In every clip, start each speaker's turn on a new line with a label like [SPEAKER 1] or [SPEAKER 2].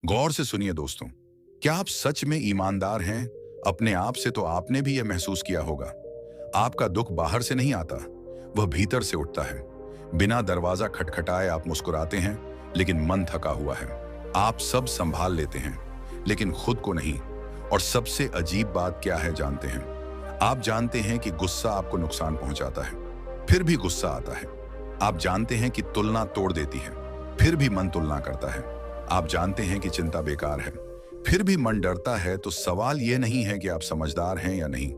[SPEAKER 1] गौर से सुनिए दोस्तों, क्या आप सच में ईमानदार हैं? अपने आप से तो आपने भी यह महसूस किया होगा। आपका दुख बाहर से नहीं आता, वह भीतर से उठता है। बिना दरवाजा खटखटाए आप मुस्कुराते हैं, लेकिन मन थका हुआ है। आप सब संभाल लेते हैं, लेकिन खुद को नहीं। और सबसे अजीब बात क्या है जानते हैं? आप जानते हैं कि गुस्सा आपको नुकसान पहुंचाता है, फिर भी गुस्सा आता है। आप जानते हैं कि तुलना तोड़ देती है, फिर भी मन तुलना करता है। आप जानते हैं कि चिंता बेकार है, फिर भी मन डरता है। तो सवाल यह नहीं है कि आप समझदार हैं या नहीं।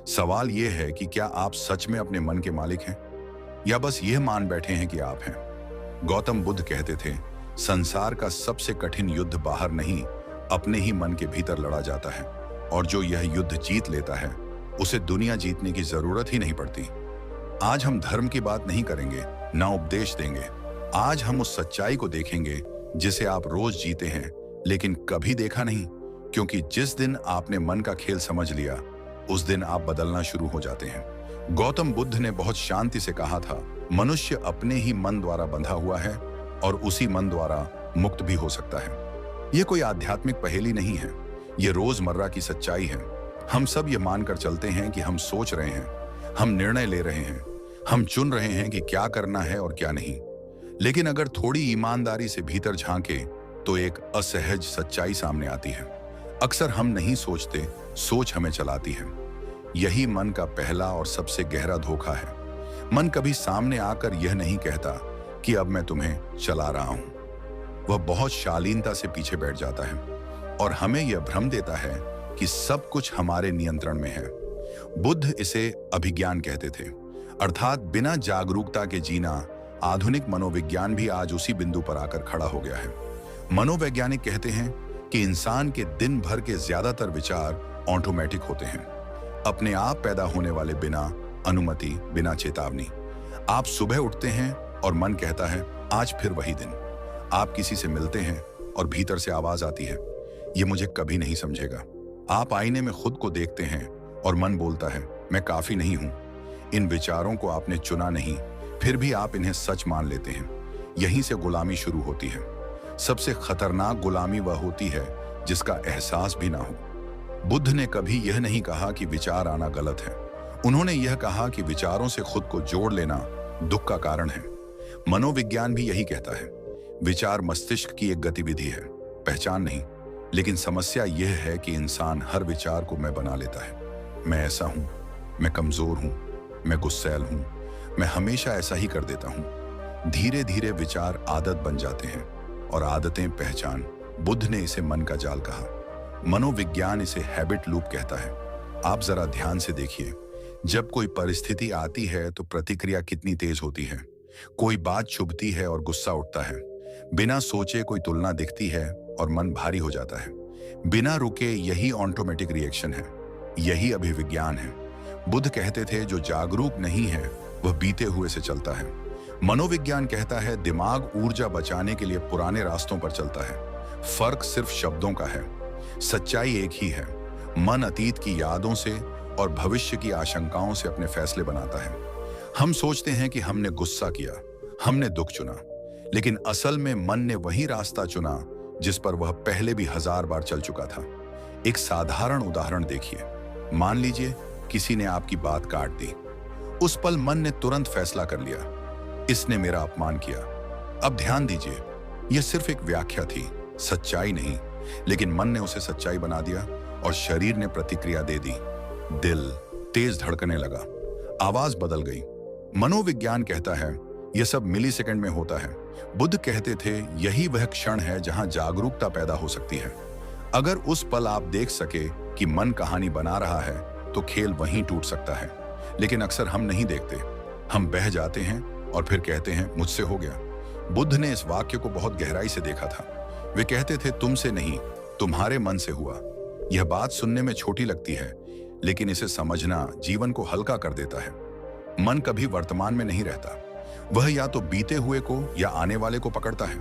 [SPEAKER 1] सवाल यह है कि क्या आप सच में अपने मन के मालिक हैं, या बस यह मान बैठे हैं कि आप हैं। गौतम बुद्ध कहते थे, संसार का सबसे कठिन युद्ध बाहर नहीं, अपने ही मन के भीतर लड़ा जाता है। और जो यह युद्ध जीत लेता है, उसे दुनिया जीतने की जरूरत ही नहीं पड़ती। आज हम धर्म की बात नहीं करेंगे, ना उपदेश देंगे। आज हम उस सच्चाई को देखेंगे जिसे आप रोज जीते हैं, लेकिन कभी देखा नहीं। क्योंकि जिस दिन आपने मन का खेल समझ लिया, उस दिन आप बदलना शुरू हो जाते हैं। गौतम बुद्ध ने बहुत शांति से कहा था, मनुष्य अपने ही मन द्वारा बंधा हुआ है और उसी मन द्वारा मुक्त भी हो सकता है। यह कोई आध्यात्मिक पहेली नहीं है, यह रोजमर्रा की सच्चाई है। हम सब ये मानकर चलते हैं कि हम सोच रहे हैं, हम निर्णय ले रहे हैं, हम चुन रहे हैं कि क्या करना है और क्या नहीं। लेकिन अगर थोड़ी ईमानदारी से भीतर झांके, तो एक असहज सच्चाई सामने आती है। अक्सर हम नहीं सोचते, सोच हमें चलाती है। यही मन का पहला और सबसे गहरा धोखा है। मन कभी सामने आकर यह नहीं कहता कि अब मैं तुम्हें चला रहा हूं। वह बहुत शालीनता से पीछे बैठ जाता है और हमें यह भ्रम देता है कि सब कुछ हमारे नियंत्रण में है। बुद्ध इसे अभिज्ञान कहते थे, अर्थात बिना जागरूकता के जीना। आधुनिक मनोविज्ञान भी आज उसी बिंदु पर आकर खड़ा हो गया है। मनोवैज्ञानिक कहते हैं कि इंसान के दिन भर के ज्यादातर विचार ऑटोमेटिक होते हैं, अपने आप पैदा होने वाले, बिना अनुमति, बिना चेतावनी। आप सुबह उठते हैं और मन कहता है, आज फिर वही दिन। आप किसी से मिलते हैं और भीतर से आवाज आती है, ये मुझे कभी नहीं समझेगा। आप आईने में खुद को देखते हैं और मन बोलता है, मैं काफी नहीं हूं। इन विचारों को आपने चुना नहीं, फिर भी आप इन्हें सच मान लेते हैं। यहीं से गुलामी शुरू होती है। सबसे खतरनाक गुलामी वह होती है जिसका एहसास भी ना हो। बुद्ध ने कभी यह नहीं कहा कि विचार आना गलत है। उन्होंने यह कहा कि विचारों से खुद को जोड़ लेना दुख का कारण है। मनोविज्ञान भी यही कहता है, विचार मस्तिष्क की एक गतिविधि है, पहचान नहीं। लेकिन समस्या यह है कि इंसान हर विचार को मैं बना लेता है। मैं ऐसा हूं, मैं कमजोर हूं, मैं गुस्सैल हूं, मैं हमेशा ऐसा ही कर देता हूं। धीरे धीरे विचार आदत बन जाते हैं और आदतें पहचान। बुद्ध ने इसे मन का जाल कहा, मनोविज्ञान इसे हैबिट लूप कहता है। आप जरा ध्यान से देखिए, जब कोई परिस्थिति आती है तो प्रतिक्रिया कितनी तेज होती है। कोई बात चुभती है और गुस्सा उठता है। बिना सोचे कोई तुलना दिखती है और मन भारी हो जाता है। बिना रुके यही ऑटोमेटिक रिएक्शन है, यही अभिविज्ञान है। बुद्ध कहते थे, जो जागरूक नहीं है वह बीते हुए से चलता है। मनोविज्ञान कहता है, दिमाग ऊर्जा बचाने के लिए पुराने रास्तों पर चलता है। फर्क सिर्फ शब्दों का है, सच्चाई एक ही है। मन अतीत की यादों से और भविष्य की आशंकाओं से अपने फैसले बनाता है। हम सोचते हैं कि हमने गुस्सा किया, हमने दुख चुना, लेकिन असल में मन ने वही रास्ता चुना जिस पर वह पहले भी 1000 बार चल चुका था। एक साधारण उदाहरण देखिए। मान लीजिए किसी ने आपकी बात काट दी। उस पल मन ने तुरंत फैसला कर लिया, इसने मेरा अपमान किया। अब ध्यान दीजिए, यह सिर्फ एक व्याख्या थी, सच्चाई नहीं। लेकिन मन ने उसे सच्चाई बना दिया और शरीर ने प्रतिक्रिया दे दी। दिल तेज धड़कने लगा, आवाज बदल गई। मनोविज्ञान कहता है, यह सब मिलीसेकंड में होता है। बुद्ध कहते थे, यही वह क्षण है जहां जागरूकता पैदा हो सकती है। अगर उस पल आप देख सके कि मन कहानी बना रहा है, तो खेल वहीं टूट सकता है। लेकिन अक्सर हम नहीं देखते, हम बह जाते हैं और फिर कहते हैं, मुझसे हो गया। बुद्ध ने इस वाक्य को बहुत गहराई से देखा था। वे कहते थे, तुमसे नहीं, तुम्हारे मन से हुआ। यह बात सुनने में छोटी लगती है, लेकिन इसे समझना जीवन को हल्का कर देता है। मन कभी वर्तमान में नहीं रहता, वह या तो बीते हुए को या आने वाले को पकड़ता है।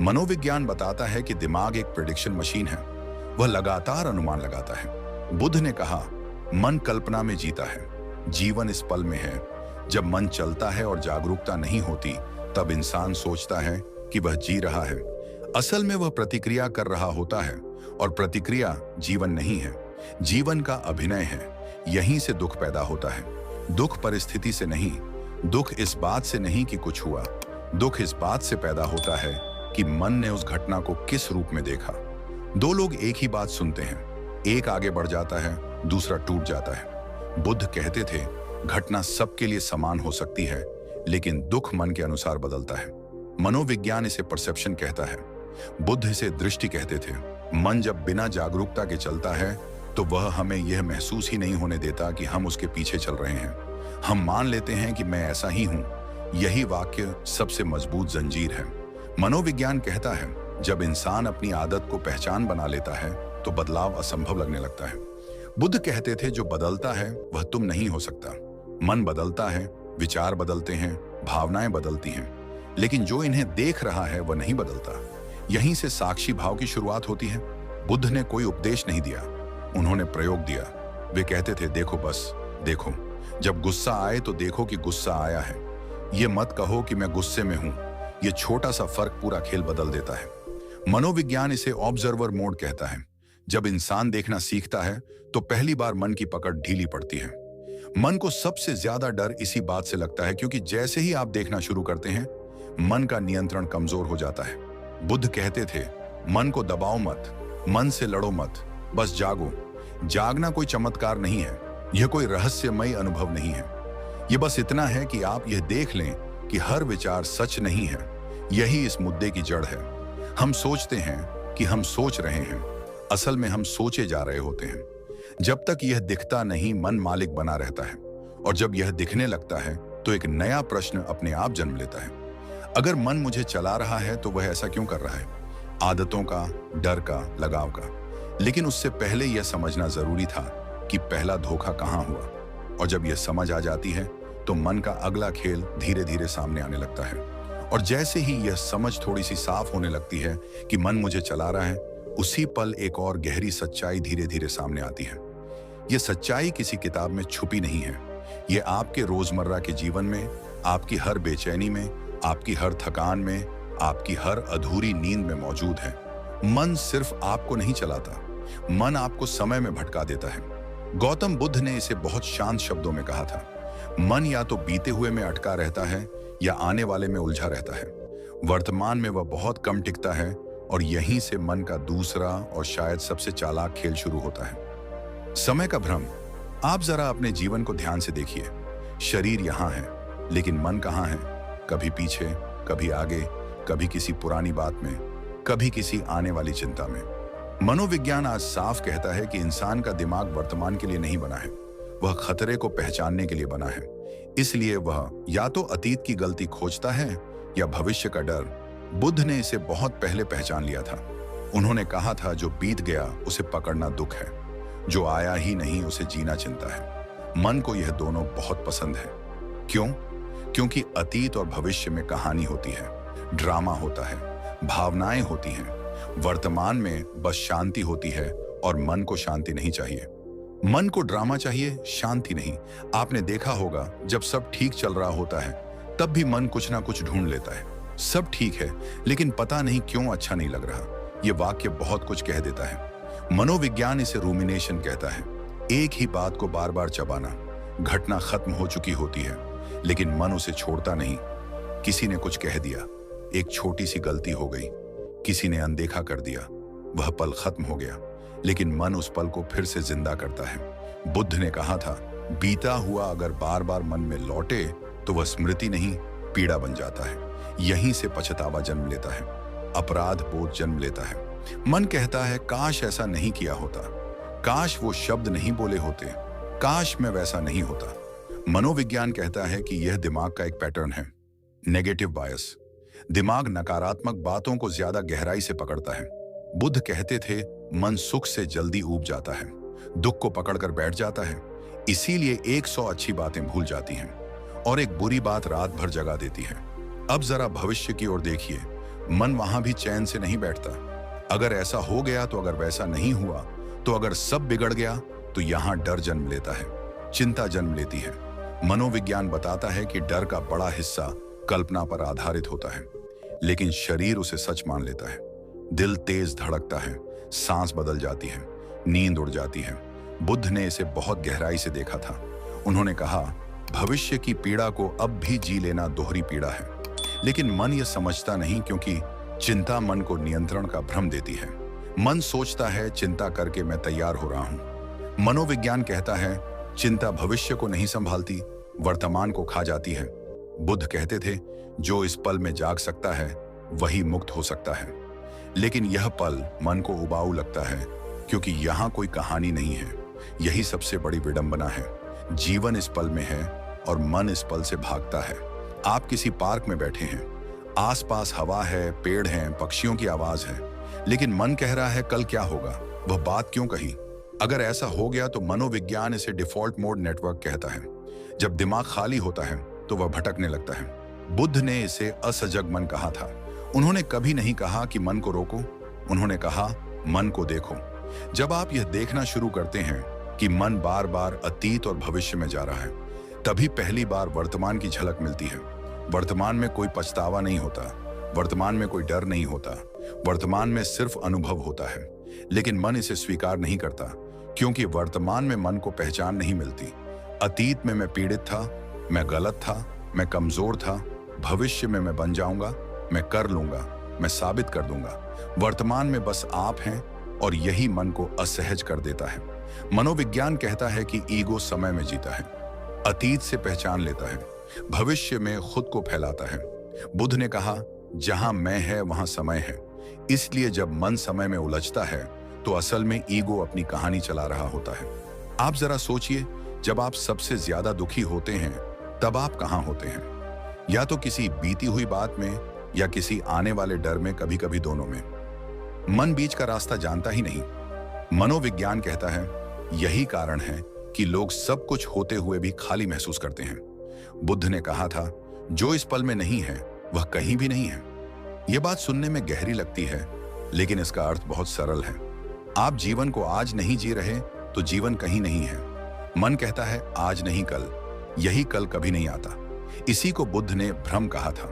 [SPEAKER 1] मनोविज्ञान बताता है कि दिमाग एक प्रेडिक्शन मशीन है, वह लगातार अनुमान लगाता है। बुद्ध ने कहा, मन कल्पना में जीता है, जीवन इस पल में है। जब मन चलता है और जागरूकता नहीं होती, तब इंसान सोचता है कि वह जी रहा है। असल में वह प्रतिक्रिया कर रहा होता है और प्रतिक्रिया जीवन नहीं है, जीवन का अभिनय है। यहीं से दुख पैदा होता है। दुख परिस्थिति से नहीं, दुख इस बात से नहीं कि कुछ हुआ, दुख इस बात से पैदा होता है कि मन ने उस घटना को किस रूप में देखा। दो लोग एक ही बात सुनते हैं, एक आगे बढ़ जाता है, दूसरा टूट जाता है। बुद्ध कहते थे घटना सबके लिए समान हो सकती है, लेकिन दुख मन के अनुसार बदलता है। मनोविज्ञान इसे परसेप्शन कहता है, बुद्ध इसे दृष्टि कहते थे। मन जब बिना जागरूकता के चलता है तो वह हमें यह महसूस ही नहीं होने देता कि हम उसके पीछे चल रहे हैं। हम मान लेते हैं कि मैं ऐसा ही हूं। यही वाक्य सबसे मजबूत जंजीर है। मनोविज्ञान कहता है जब इंसान अपनी आदत को पहचान बना लेता है तो बदलाव असंभव लगने लगता है। बुद्ध कहते थे जो बदलता है वह तुम नहीं हो सकता। मन बदलता है, विचार बदलते हैं, भावनाएं बदलती हैं, लेकिन जो इन्हें देख रहा है वह नहीं बदलता। यहीं से साक्षी भाव की शुरुआत होती है। बुद्ध ने कोई उपदेश नहीं दिया, उन्होंने प्रयोग दिया। वे कहते थे देखो, बस देखो, जब गुस्सा आए तो देखो कि गुस्सा आया है। ये मत कहो कि मैं गुस्से में हूं। ये छोटा सा फर्क पूरा खेल बदल देता है। मनोविज्ञान इसे ऑब्जर्वर मोड कहता है। जब इंसान देखना सीखता है तो पहली बार मन की पकड़ ढीली पड़ती है। मन को सबसे ज्यादा डर इसी बात से लगता है क्योंकि जैसे ही आप देखना शुरू करते हैं मन का नियंत्रण कमजोर हो जाता है। बुद्ध कहते थे मन को दबाओ मत, मन से लड़ो मत, बस जागो। जागना कोई चमत्कार नहीं है, यह कोई रहस्यमयी अनुभव नहीं है। यह बस इतना है कि आप यह देख लें कि हर विचार सच नहीं है। यही इस मुद्दे की जड़ है। हम सोचते हैं कि हम सोच रहे हैं, असल में हम सोचे जा रहे होते हैं। जब तक यह दिखता नहीं मन मालिक बना रहता है, और जब यह दिखने लगता है तो एक नया प्रश्न अपने आप जन्म लेता है। अगर मन मुझे चला रहा है तो वह ऐसा क्यों कर रहा है? आदतों का, डर का, लगाव का। लेकिन उससे पहले यह समझना जरूरी था कि पहला धोखा कहां हुआ। और जब यह समझ आ जाती है तो मन का अगला खेल धीरे धीरे सामने आने लगता है। और जैसे ही यह समझ थोड़ी सी साफ होने लगती है कि मन मुझे चला रहा है, उसी पल एक और गहरी सच्चाई धीरे धीरे सामने आती है। यह सच्चाई किसी किताब में छुपी नहीं है। यह आपके रोजमर्रा के जीवन में, आपकी हर बेचैनी में, आपकी हर थकान में, आपकी हर अधूरी नींद में मौजूद है। मन सिर्फ आपको नहीं चलाता, मन आपको समय में भटका देता है। गौतम बुद्ध ने इसे बहुत शांत शब्दों में कहा था, मन या तो बीते हुए में अटका रहता है या आने वाले में उलझा रहता है। वर्तमान में वह बहुत कम टिकता है और यहीं से मन का दूसरा और शायद सबसे चालाक खेल शुरू होता है, समय का भ्रम। आप जरा अपने जीवन को ध्यान से देखिए। शरीर यहां है, लेकिन मन कहां है? कभी पीछे, कभी आगे, कभी किसी पुरानी बात में, कभी किसी आने वाली चिंता में। मनोविज्ञान आज साफ कहता है कि इंसान का दिमाग वर्तमान के लिए नहीं बना है, वह खतरे को पहचानने के लिए बना है। इसलिए वह या तो अतीत की गलती खोजता है या भविष्य का डर। बुद्ध ने इसे बहुत पहले पहचान लिया था। उन्होंने कहा था जो बीत गया उसे पकड़ना दुख है, जो आया ही नहीं उसे जीना चिंता है। मन को यह दोनों बहुत पसंद है। क्यों? क्योंकि अतीत और भविष्य में कहानी होती है, ड्रामा होता है, भावनाएं होती हैं। वर्तमान में बस शांति होती है और मन को शांति नहीं चाहिए। मन को ड्रामा चाहिए, शांति नहीं। आपने देखा होगा जब सब ठीक चल रहा होता है तब भी मन कुछ ना कुछ ढूंढ लेता है। सब ठीक है लेकिन पता नहीं क्यों अच्छा नहीं लग रहा। यह वाक्य बहुत कुछ कह देता है। मनोविज्ञान इसे रूमिनेशन कहता है, एक ही बात को बार बार चबाना। घटना खत्म हो चुकी होती है लेकिन मन उसे छोड़ता नहीं। किसी ने कुछ कह दिया, एक छोटी सी गलती हो गई, किसी ने अनदेखा कर दिया, वह पल खत्म हो गया, लेकिन मन उस पल को फिर से जिंदा करता है। बुद्ध ने कहा था बीता हुआ अगर बार बार मन में लौटे तो वह स्मृति नहीं, पीड़ा बन जाता है। यहीं से पछतावा जन्म लेता है, अपराध बोध जन्म लेता है। मन कहता है काश ऐसा नहीं किया होता, काश वो शब्द नहीं बोले होते, काश मैं वैसा नहीं होता। मनोविज्ञान कहता है कि यह दिमाग का एक पैटर्न है, नेगेटिव बायस। दिमाग नकारात्मक बातों को ज्यादा गहराई से पकड़ता है। बुद्ध कहते थे मन सुख से जल्दी ऊब जाता है, दुख को पकड़कर बैठ जाता है। इसीलिए 100 अच्छी बातें भूल जाती हैं और एक बुरी बात रात भर जगा देती है। अब जरा भविष्य की ओर देखिए, मन वहां भी चैन से नहीं बैठता। अगर ऐसा हो गया तो, अगर वैसा नहीं हुआ तो, अगर सब बिगड़ गया तो यहां डर जन्म लेता है, चिंता जन्म लेती है। मनोविज्ञान बताता है कि डर का बड़ा हिस्सा कल्पना पर आधारित होता है, लेकिन शरीर उसे सच मान लेता है। दिल तेज धड़कता है, सांस बदल जाती है, नींद उड़ जाती है। बुद्ध ने इसे बहुत गहराई से देखा था। उन्होंने कहा, भविष्य की पीड़ा को अब भी जी लेना दोहरी पीड़ा है। लेकिन मन यह समझता नहीं, क्योंकि चिंता मन को नियंत्रण का भ्रम देती है। मन सोचता है, चिंता करके मैं तैयार हो रहा हूं। मनोविज्ञान कहता है, चिंता भविष्य को नहीं संभालती, वर्तमान को खा जाती है। बुद्ध कहते थे, जो इस पल में जाग सकता है वही मुक्त हो सकता है। लेकिन यह पल मन को उबाऊ लगता है, क्योंकि यहां कोई कहानी नहीं है। यही सबसे बड़ी विडंबना है। जीवन इस पल में है और मन इस पल से भागता है। आप किसी पार्क में बैठे हैं, आसपास हवा है, पेड़ हैं, पक्षियों की आवाज है, लेकिन मन कह रहा है कल क्या होगा, वह बात क्यों कही। अगर ऐसा हो गया तो मनोविज्ञान इसे डिफॉल्ट मोड नेटवर्क कहता है। जब दिमाग खाली होता है तो वह भटकने लगता है। बुद्ध ने इसे असजग मन कहा था। उन्होंने कभी नहीं कहा कि मन को रोको, उन्होंने कहा मन को देखो। जब आप यह देखना शुरू करते हैं कि मन बार बार अतीत और भविष्य में जा रहा है, तभी पहली बार वर्तमान की झलक मिलती है। वर्तमान में कोई पछतावा नहीं होता, वर्तमान में कोई डर नहीं होता, वर्तमान में सिर्फ अनुभव होता है। लेकिन मन इसे स्वीकार नहीं करता, क्योंकि वर्तमान में मन को पहचान नहीं मिलती। अतीत में मैं पीड़ित था, मैं गलत था, मैं कमजोर था। भविष्य में मैं बन जाऊंगा, मैं कर लूंगा, मैं साबित कर दूंगा। वर्तमान में बस आप हैं, और यही मन को असहज कर देता है। मनोविज्ञान कहता है कि ईगो समय में जीता है, अतीत से पहचान लेता है, भविष्य में खुद को फैलाता है। बुद्ध ने कहा, जहां मैं है वहां समय है। इसलिए जब मन समय में उलझता है तो असल में ईगो अपनी कहानी चला रहा होता है। आप जरा सोचिए, जब आप सबसे ज्यादा दुखी होते हैं तब आप कहां होते हैं? या तो किसी बीती हुई बात में, या किसी आने वाले डर में, कभी कभी दोनों में। मन बीच का रास्ता जानता ही नहीं। मनोविज्ञान कहता है, यही कारण है कि लोग सब कुछ होते हुए भी खाली महसूस करते हैं। बुद्ध ने कहा था, जो इस पल में नहीं है वह कहीं भी नहीं है। यह बात सुनने में गहरी लगती है, लेकिन इसका अर्थ बहुत सरल है। आप जीवन को आज नहीं जी रहे तो जीवन कहीं नहीं है। मन कहता है आज नहीं कल, यही कल कभी नहीं आता। इसी को बुद्ध ने भ्रम कहा था,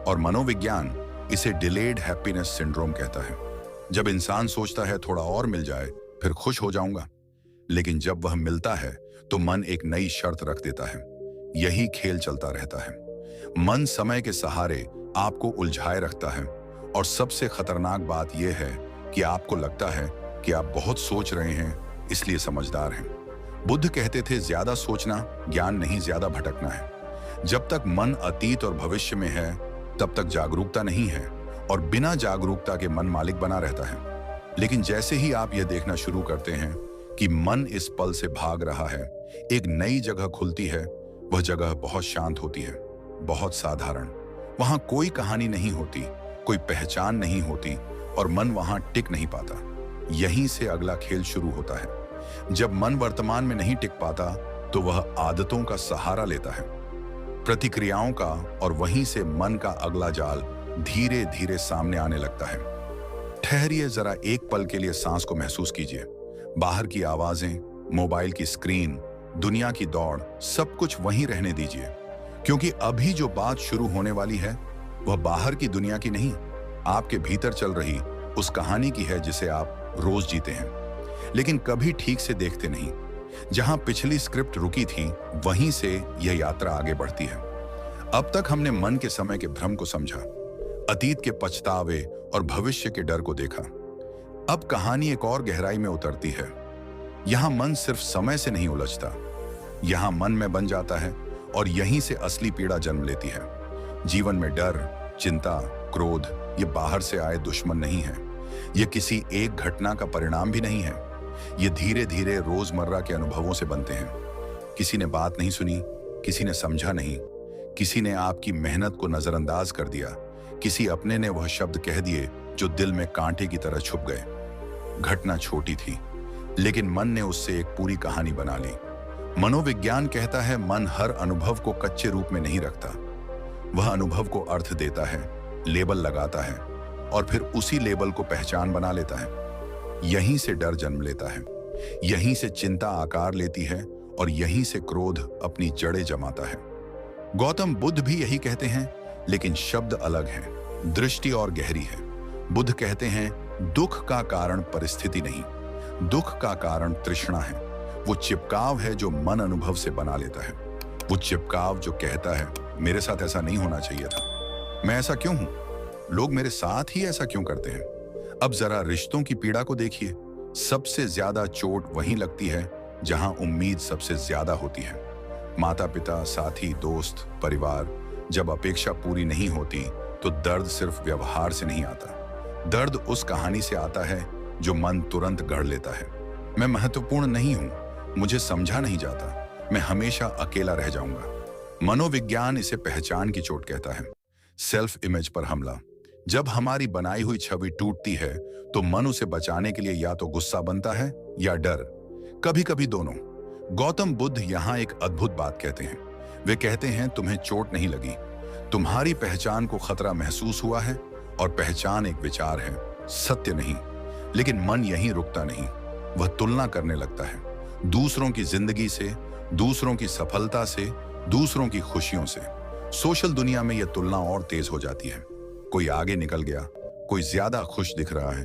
[SPEAKER 1] और मनोविज्ञान इसे डिलेड हैप्पीनेस सिंड्रोम कहता है। जब इंसान सोचता है थोड़ा और मिल जाए फिर खुश हो जाऊंगा, लेकिन जब वह मिलता है तो मन एक नई शर्त रख देता है। यही खेल चलता रहता है। मन समय के सहारे आपको उलझाए रखता है, और सबसे खतरनाक बात यह है कि आपको लगता है कि आप बहुत सोच रहे हैं, इसलिए समझदार हैं। बुद्ध कहते थे, ज्यादा सोचना ज्ञान नहीं, ज्यादा भटकना है। जब तक मन अतीत और भविष्य में है तब तक जागरूकता नहीं है, और बिना जागरूकता के मन मालिक बना रहता है। लेकिन जैसे ही आप यह देखना शुरू करते हैं कि मन इस पल से भाग रहा है, एक नई जगह खुलती है। वह जगह बहुत शांत होती है, बहुत साधारण। वहां कोई कहानी नहीं होती, कोई पहचान नहीं होती, और मन वहां टिक नहीं पाता। यहीं से अगला खेल शुरू होता है। जब मन वर्तमान में नहीं टिक पाता तो वह आदतों का सहारा लेता है, प्रतिक्रियाओं का, और वहीं से मन का अगला जाल धीरे धीरे सामने आने लगता है। ठहरिए, जरा एक पल के लिए सांस को महसूस कीजिए। बाहर की आवाजें, मोबाइल की स्क्रीन, दुनिया की दौड़, सब कुछ वहीं रहने दीजिए, क्योंकि अभी जो बात शुरू होने वाली है वह बाहर की दुनिया की नहीं, आपके भीतर चल रही उस कहानी की है जिसे आप रोज जीते हैं, लेकिन कभी ठीक से देखते नहीं। जहां पिछली स्क्रिप्ट रुकी थी वहीं से यह यात्रा आगे बढ़ती है। अब तक हमने मन के समय के भ्रम को समझा, अतीत के पछतावे और भविष्य के डर को देखा। अब कहानी एक और गहराई में उतरती है। यहां मन सिर्फ समय से नहीं उलझता, यहां मन में बन जाता है, और यहीं से असली पीड़ा जन्म लेती है। जीवन में डर, चिंता, क्रोध ये बाहर से आए दुश्मन नहीं है। ये किसी एक घटना का परिणाम भी नहीं है। ये धीरे धीरे रोजमर्रा के अनुभवों से बनते हैं। किसी ने बात नहीं सुनी, किसी ने समझा नहीं, किसी ने आपकी मेहनत को नजरअंदाज कर दिया, किसी अपने ने वह शब्द कह दिए जो दिल में कांटे की तरह छुप गए। घटना छोटी थी, लेकिन मन ने उससे एक पूरी कहानी बना ली। मनोविज्ञान कहता है, मन हर अनुभव को कच्चे रूप में नहीं रखता। वह अनुभव को अर्थ देता है, लेबल लगाता है, और फिर उसी लेबल को पहचान बना लेता है। यहीं से डर जन्म लेता है, यहीं से चिंता आकार लेती है, और यहीं से क्रोध अपनी जड़ें जमाता है। गौतम बुद्ध भी यही कहते हैं, लेकिन शब्द अलग हैं, दृष्टि और गहरी है। बुद्ध कहते हैं, दुख का कारण परिस्थिति नहीं, दुख का कारण तृष्णा है। वो चिपकाव है जो मन अनुभव से बना लेता है। वो चिपकाव जो कहता है मेरे साथ ऐसा नहीं होना चाहिए था, मैं ऐसा क्यों हूं, लोग मेरे साथ ही ऐसा क्यों करते हैं। अब जरा रिश्तों की पीड़ा को देखिए, सबसे ज्यादा चोट वहीं लगती है जहां उम्मीद सबसे ज्यादा होती है। माता पिता, साथी, दोस्त, परिवार, जब अपेक्षा पूरी नहीं होती तो दर्द सिर्फ व्यवहार से नहीं आता, दर्द उस कहानी से आता है जो मन तुरंत गढ़ लेता है। मैं महत्वपूर्ण नहीं हूं, मुझे समझा नहीं जाता, मैं हमेशा अकेला रह जाऊंगा। मनोविज्ञान इसे पहचान की चोट कहता है। सेल्फ इमेज पर हमला। जब हमारी बनाई हुई छवि टूटती है तो मन उसे बचाने के लिए या तो गुस्सा बनता है या डर, कभी कभी दोनों। गौतम बुद्ध यहाँ एक अद्भुत बात कहते हैं। वे कहते हैं तुम्हें चोट नहीं लगी, तुम्हारी पहचान को खतरा महसूस हुआ है, और पहचान एक विचार है, सत्य नहीं। लेकिन मन यहीं रुकता नहीं, वह तुलना करने लगता है दूसरों की जिंदगी से, दूसरों की सफलता से, दूसरों की खुशियों से। सोशल दुनिया में यह तुलना और तेज हो जाती है। कोई आगे निकल गया, कोई ज्यादा खुश दिख रहा है,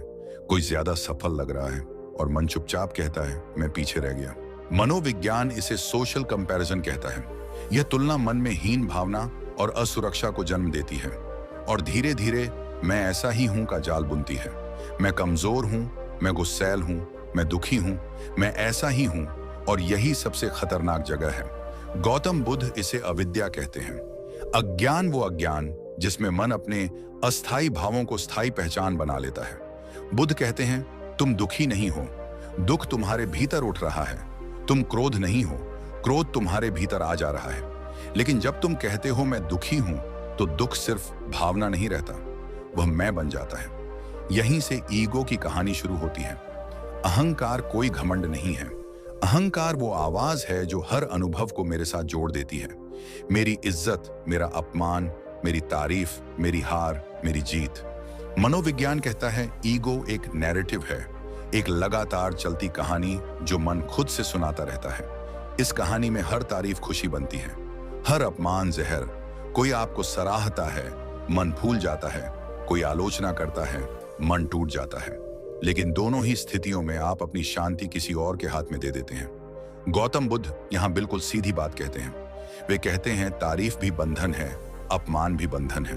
[SPEAKER 1] कोई ज्यादा सफल लग रहा है, और मन चुपचाप कहता है मैं पीछे रह गया। मनोविज्ञान इसे सोशल कंपैरिजन कहता है। यह तुलना मन में हीन भावना और असुरक्षा को जन्म देती है, और धीरे धीरे मैं ऐसा ही हूं का जाल बुनती है। मैं कमजोर हूं, मैं गुस्सैल हूं, मैं दुखी हूं, मैं ऐसा ही हूं, और यही सबसे खतरनाक जगह है। गौतम बुद्ध इसे अविद्या कहते हैं। अज्ञान वो अज्ञान जिसमें मन अपने अस्थायी भावों को स्थायी पहचान बना लेता है। बुद्ध कहते हैं तुम दुखी नहीं हो, दुख तुम्हारे भीतर उठ रहा है। तुम क्रोध नहीं हो, क्रोध तुम्हारे भीतर आ जा रहा है। लेकिन जब तुम कहते हो मैं दुखी हूं, तो दुख सिर्फ भावना नहीं रहता, वह मैं बन जाता है। यहीं से ईगो की कहानी शुरू होती है। अहंकार कोई घमंड नहीं है। अहंकार वो आवाज है जो हर अनुभव को मेरे साथ जोड़ देती है। मेरी इज्जत, मेरा अपमान, मेरी तारीफ, मेरी हार, मेरी जीत। मनोविज्ञान कहता है ईगो एक नैरेटिव है, एक लगातार चलती कहानी जो मन खुद से सुनाता रहता है। इस कहानी में हर तारीफ खुशी बनती है, हर अपमान जहर। कोई आपको सराहता है, मन फूल जाता है, कोई आलोचना करता है, मन टूट जाता है। लेकिन दोनों ही स्थितियों में आप अपनी शांति किसी और के हाथ में दे देते हैं। गौतम बुद्ध यहाँ बिल्कुल सीधी बात कहते हैं। वे कहते हैं तारीफ भी बंधन है, अपमान भी बंधन है,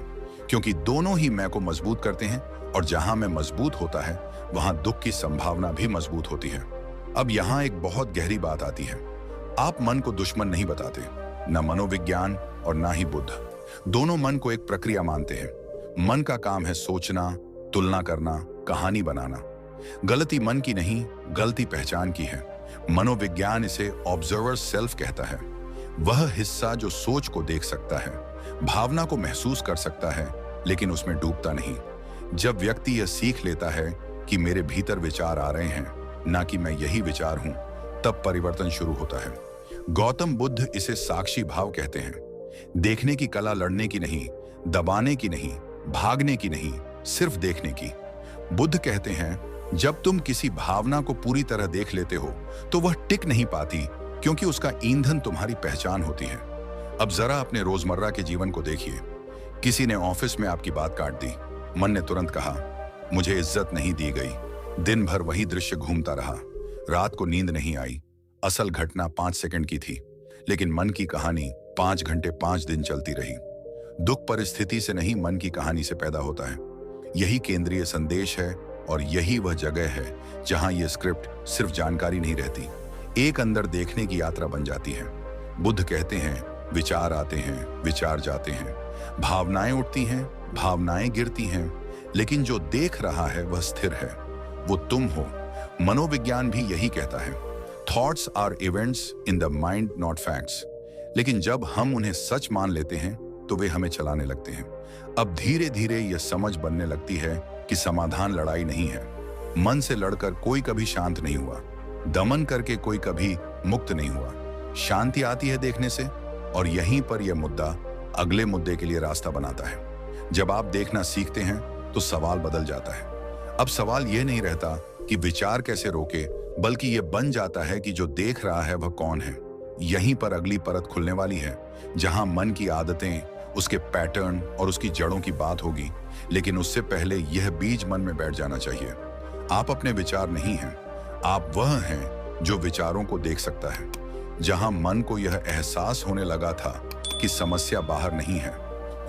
[SPEAKER 1] क्योंकि दोनों ही मैं को मजबूत करते हैं, और जहां मैं मजबूत होता है वहां दुख की संभावना भी मजबूत होती है। अब यहाँ एक बहुत गहरी बात आती है। आप मन को दुश्मन नहीं बताते, न मनोविज्ञान और ना ही बुद्ध। दोनों मन को एक प्रक्रिया मानते हैं। मन का काम है सोचना, तुलना करना, कहानी बनाना। गलती मन की नहीं, गलती पहचान की है। मनोविज्ञान इसे ऑब्जर्वर सेल्फ कहता है। वह हिस्सा जो सोच को देख सकता है, भावना को महसूस कर सकता है, लेकिन उसमें डूबता नहीं। जब व्यक्ति यह सीख लेता है कि मेरे भीतर विचार आ रहे हैं, ना कि मैं यही विचार हूं, तब परिवर्तन शुरू होता है। गौतम बुद्ध इसे साक्षी भाव कहते हैं। देखने की कला लड़ने की नहीं, दबाने की नहीं, भागने की नहीं, सिर्फ देखने की। बुद्ध कहते हैं जब तुम किसी भावना को पूरी तरह देख लेते हो तो वह टिक नहीं पाती, क्योंकि उसका ईंधन तुम्हारी पहचान होती है। अब जरा अपने रोजमर्रा के जीवन को देखिए। किसी ने ऑफिस में आपकी बात काट दी, मन ने तुरंत कहा मुझे इज्जत नहीं दी गई। दिन भर वही दृश्य घूमता रहा, रात को नींद नहीं आई। असल घटना 5 सेकंड की थी, लेकिन मन की कहानी 5 घंटे 5 दिन चलती रही। दुख परिस्थिति से नहीं, मन की कहानी से पैदा होता है। यही केंद्रीय संदेश है, और यही वह जगह है जहां यह स्क्रिप्ट सिर्फ जानकारी नहीं रहती, एक अंदर देखने की यात्रा बन जाती है। बुद्ध कहते हैं विचार आते हैं, विचार जाते हैं, भावनाएं उठती हैं, भावनाएं गिरती हैं, लेकिन जो देख रहा है वह स्थिर है, वो तुम हो। मनोविज्ञान भी यही कहता है, thoughts are events in the mind, not facts. लेकिन जब हम उन्हें सच मान लेते हैं तो वे हमें चलाने लगते हैं। अब धीरे धीरे यह समझ बनने लगती है कि समाधान लड़ाई नहीं है। मन से लड़कर कोई कभी शांत नहीं हुआ, दमन करके कोई कभी मुक्त नहीं हुआ। शांति आती है देखने से, और यहीं पर यह मुद्दा अगले मुद्दे के लिए रास्ता बनाता है। जब आप देखना सीखते हैं तो सवाल बदल जाता है। अब सवाल यह नहीं रहता कि विचार कैसे रोके, बल्कि यह बन जाता है कि जो देख रहा है वह कौन है। यहीं पर अगली परत खुलने वाली है, जहां मन की आदतें, उसके पैटर्न और उसकी जड़ों की बात होगी। लेकिन उससे पहले यह बीज मन में बैठ जाना चाहिए। आप अपने विचार नहीं हैं, आप वह हैं जो विचारों को देख सकता है। जहां मन को यह एहसास होने लगा था कि समस्या बाहर नहीं है,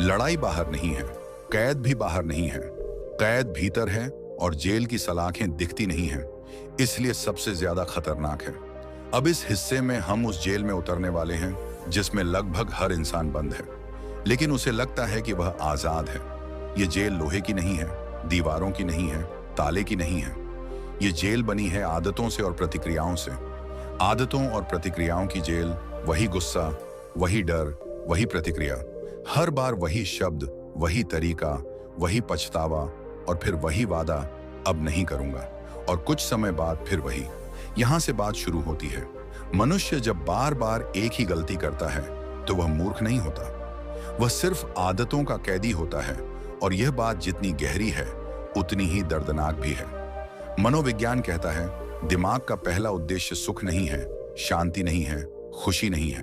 [SPEAKER 1] लड़ाई बाहर नहीं है, कैद भी बाहर नहीं है, कैद भीतर है और जेल की सलाखें दिखती नहीं हैं, इसलिए सबसे ज्यादा खतरनाक है। अब इस हिस्से में हम उस जेल में उतरने वाले हैं जिसमें लगभग हर इंसान बंद है, लेकिन उसे लगता है कि वह आजाद है। ये जेल लोहे की नहीं है, दीवारों की नहीं है, ताले की नहीं है। ये जेल बनी है आदतों से और प्रतिक्रियाओं से। आदतों और प्रतिक्रियाओं की जेल, वही गुस्सा, वही डर, वही प्रतिक्रिया, हर बार वही शब्द, वही तरीका, वही पछतावा और फिर वही वादा, अब नहीं करूंगा, और कुछ समय बाद फिर वही। यहां से बात शुरू होती है। मनुष्य जब बार बार एक ही गलती करता है तो वह मूर्ख नहीं होता, वह सिर्फ आदतों का कैदी होता है, और यह बात जितनी गहरी है उतनी ही दर्दनाक भी है। मनोविज्ञान कहता है, दिमाग का पहला उद्देश्य सुख नहीं है, शांति नहीं है, खुशी नहीं है।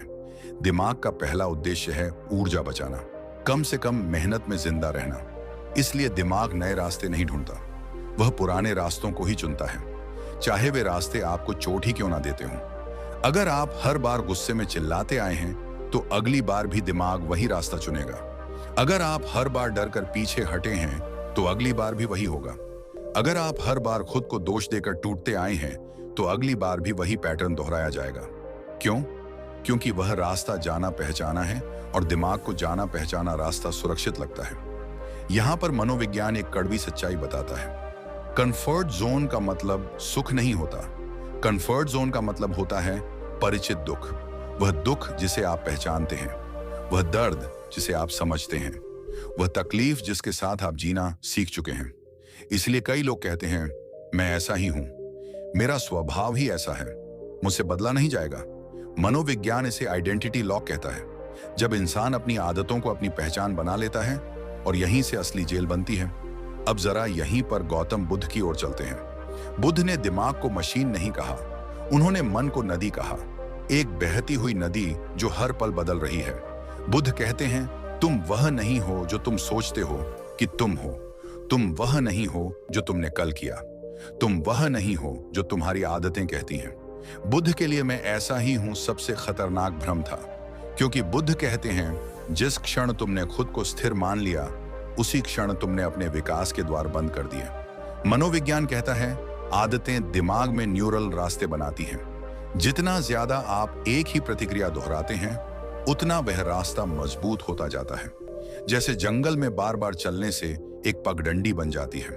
[SPEAKER 1] दिमाग का पहला उद्देश्य है ऊर्जा बचाना, कम से कम मेहनत में जिंदा रहना। इसलिए दिमाग नए रास्ते नहीं ढूंढता, वह पुराने रास्तों को ही चुनता है, चाहे वे रास्ते आपको चोट ही क्यों ना देते हों। अगर आप हर बार गुस्से में चिल्लाते आए हैं तो अगली बार भी दिमाग वही रास्ता चुनेगा। अगर आप हर बार डर कर पीछे हटे हैं तो अगली बार भी वही होगा। अगर आप हर बार खुद को दोष देकर टूटते आए हैं तो अगली बार भी वही पैटर्न दोहराया जाएगा। क्यों? क्योंकि वह रास्ता जाना पहचाना है, और दिमाग को जाना पहचाना रास्ता सुरक्षित लगता है। यहां पर मनोविज्ञान एक कड़वी सच्चाई बताता है। कंफर्ट जोन का मतलब सुख नहीं होता। कंफर्ट जोन का मतलब होता है परिचित दुख, वह दुख जिसे आप पहचानते हैं, वह दर्द जिसे आप समझते हैं, वह तकलीफ जिसके साथ आप जीना सीख चुके हैं। इसलिए कई लोग कहते हैं, मैं ऐसा ही हूं, मेरा स्वभाव ही ऐसा है, मुझसे बदला नहीं जाएगा। मनोविज्ञान इसे आइडेंटिटी लॉक कहता है। जब इंसान अपनी आदतों को अपनी पहचान बना लेता है, और यहीं से असली जेल बनती है। अब जरा यहीं पर गौतम बुद्ध की ओर चलते हैं। बुद्ध ने दिमाग को मशीन नहीं कहा, उन्होंने मन को नदी कहा, एक बहती हुई नदी जो हर पल बदल रही है। बुद्ध कहते हैं, तुम वह नहीं हो जो तुम सोचते हो कि तुम हो, तुम वह नहीं हो जो तुमने कल किया, तुम वह नहीं हो जो तुम्हारी आदतें कहती हैं। बुद्ध के लिए मैं ऐसा ही हूं सबसे खतरनाक भ्रम था, क्योंकि बुद्ध कहते हैं, जिस क्षण तुमने खुद को स्थिर मान लिया उसी क्षण तुमने अपने विकास के द्वार बंद कर दिए। मनोविज्ञान कहता है, आदतें दिमाग में न्यूरल रास्ते बनाती हैं। जितना ज्यादा आप एक ही प्रतिक्रिया दोहराते हैं उतना वह रास्ता मजबूत होता जाता है। जैसे जंगल में बार बार चलने से एक पगडंडी बन जाती है।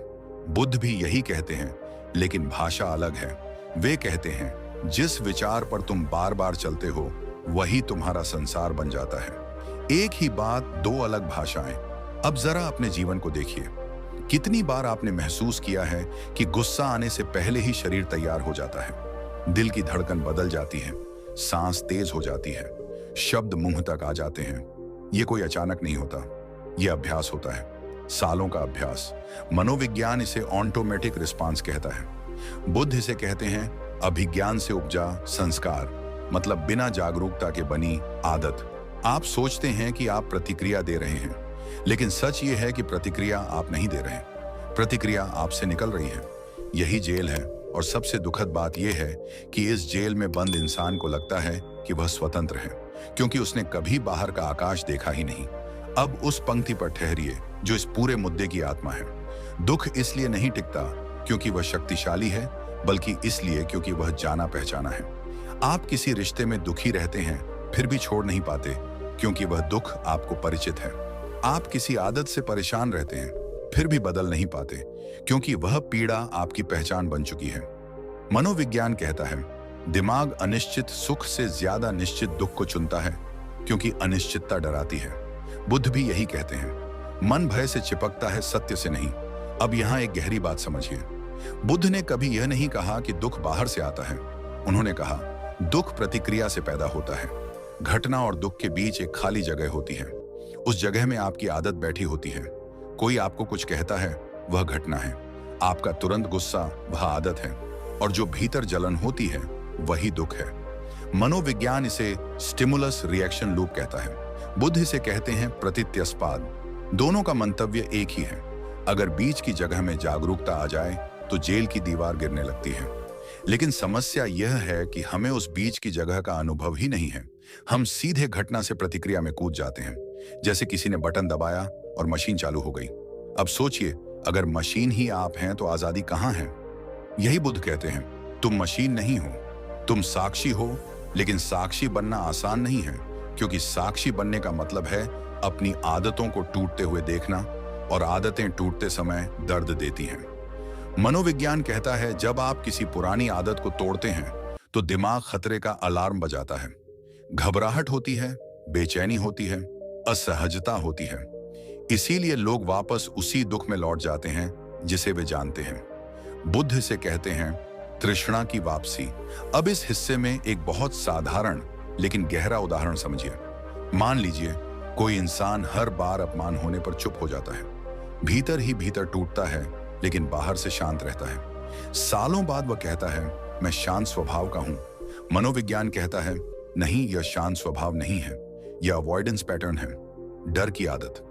[SPEAKER 1] बुद्ध भी यही कहते हैं, लेकिन भाषा अलग है। वे कहते हैं, जिस विचार पर तुम बार बार चलते हो वही तुम्हारा संसार बन जाता है। एक ही बात, दो अलग भाषाएं। अब जरा अपने जीवन को देखिए। कितनी बार आपने महसूस किया है कि गुस्सा आने से पहले ही शरीर तैयार हो जाता है, दिल की धड़कन बदल जाती है, सांस तेज हो जाती है, शब्द मुंह तक आ जाते हैं। ये कोई अचानक नहीं होता, यह अभ्यास होता है, सालों का अभ्यास। मनोविज्ञान इसे ऑटोमेटिक रिस्पांस कहता है। बुद्ध इसे कहते हैं अभिज्ञान से उपजा संस्कार, मतलब बिना जागरूकता के बनी आदत। आप सोचते हैं कि आप प्रतिक्रिया दे रहे हैं, लेकिन सच ये है कि प्रतिक्रिया आप नहीं दे रहे, प्रतिक्रिया आपसे निकल रही है। यही जेल है, और सबसे दुखद बात यह है कि इस जेल में बंद इंसान को लगता है कि वह स्वतंत्र है, क्योंकि उसने कभी बाहर का आकाश देखा ही नहीं। अब उस पंक्ति पर ठहरिए जो इस पूरे मुद्दे की आत्मा है। दुख इसलिए नहीं टिकता क्योंकि वह शक्तिशाली है, बल्कि इसलिए क्योंकि वह जाना पहचाना है। आप किसी रिश्ते में दुखी रहते हैं फिर भी छोड़ नहीं पाते, क्योंकि वह दुख आपको परिचित है। आप किसी आदत से परेशान रहते हैं फिर भी बदल नहीं पाते, क्योंकि वह पीड़ा आपकी पहचान बन चुकी है। मनोविज्ञान कहता है, दिमाग अनिश्चित सुख से ज्यादा निश्चित दुख को चुनता है, क्योंकि अनिश्चितता डराती है। बुद्ध भी यही कहते हैं, मन भय से चिपकता है, सत्य से नहीं। अब यहाँ एक गहरी बात समझिए। बुद्ध ने कभी यह नहीं कहा कि दुख बाहर से आता है, उन्होंने कहा दुख प्रतिक्रिया से पैदा होता है। घटना और दुख के बीच एक खाली जगह होती है, उस जगह में आपकी आदत बैठी होती है। कोई आपको कुछ कहता है, वह घटना है, आपका तुरंत गुस्सा वह आदत है, और जो भीतर जलन होती है वही दुख है। मनोविज्ञान इसे स्टिमुलस रिएक्शन लूप कहता है, बुद्ध इसे कहते हैं प्रतीत्यस्पाद। दोनों का मंतव्य एक ही है, अगर बीच की जगह में जागरूकता आ जाए तो जेल की दीवार गिरने लगती है। लेकिन समस्या यह है कि हमें उस बीच की जगह का अनुभव ही नहीं है। हम सीधे घटना से प्रतिक्रिया में कूद जाते हैं, जैसे किसी ने बटन दबाया और मशीन चालू हो गई। अब सोचिए, अगर मशीन ही आप हैं तो आजादी कहाँ है? यही बुद्ध कहते हैं, तुम मशीन नहीं हो, तुम साक्षी हो। लेकिन साक्षी बनना आसान नहीं है, क्योंकि साक्षी बनने का मतलब है अपनी आदतों को टूटते हुए देखना, और आदतें टूटते समय दर्द देती हैं। मनोविज्ञान कहता है, जब आप किसी पुरानी आदत को तोड़ते हैं तो दिमाग खतरे का अलार्म बजाता है। घबराहट होती है, बेचैनी होती है, असहजता होती है। इसीलिए लोग वापस उसी दुख में लौट जाते हैं जिसे वे जानते हैं। बुद्ध इसे कहते हैं तृष्णा की वापसी। अब इस हिस्से में एक बहुत साधारण लेकिन गहरा उदाहरण समझिए। मान लीजिए कोई इंसान हर बार अपमान होने पर चुप हो जाता है, भीतर ही भीतर टूटता है लेकिन बाहर से शांत रहता है। सालों बाद वह कहता है, मैं शांत स्वभाव का हूं। मनोविज्ञान कहता है, नहीं, यह शांत स्वभाव नहीं है, यह अवॉइडेंस पैटर्न है, डर की आदत।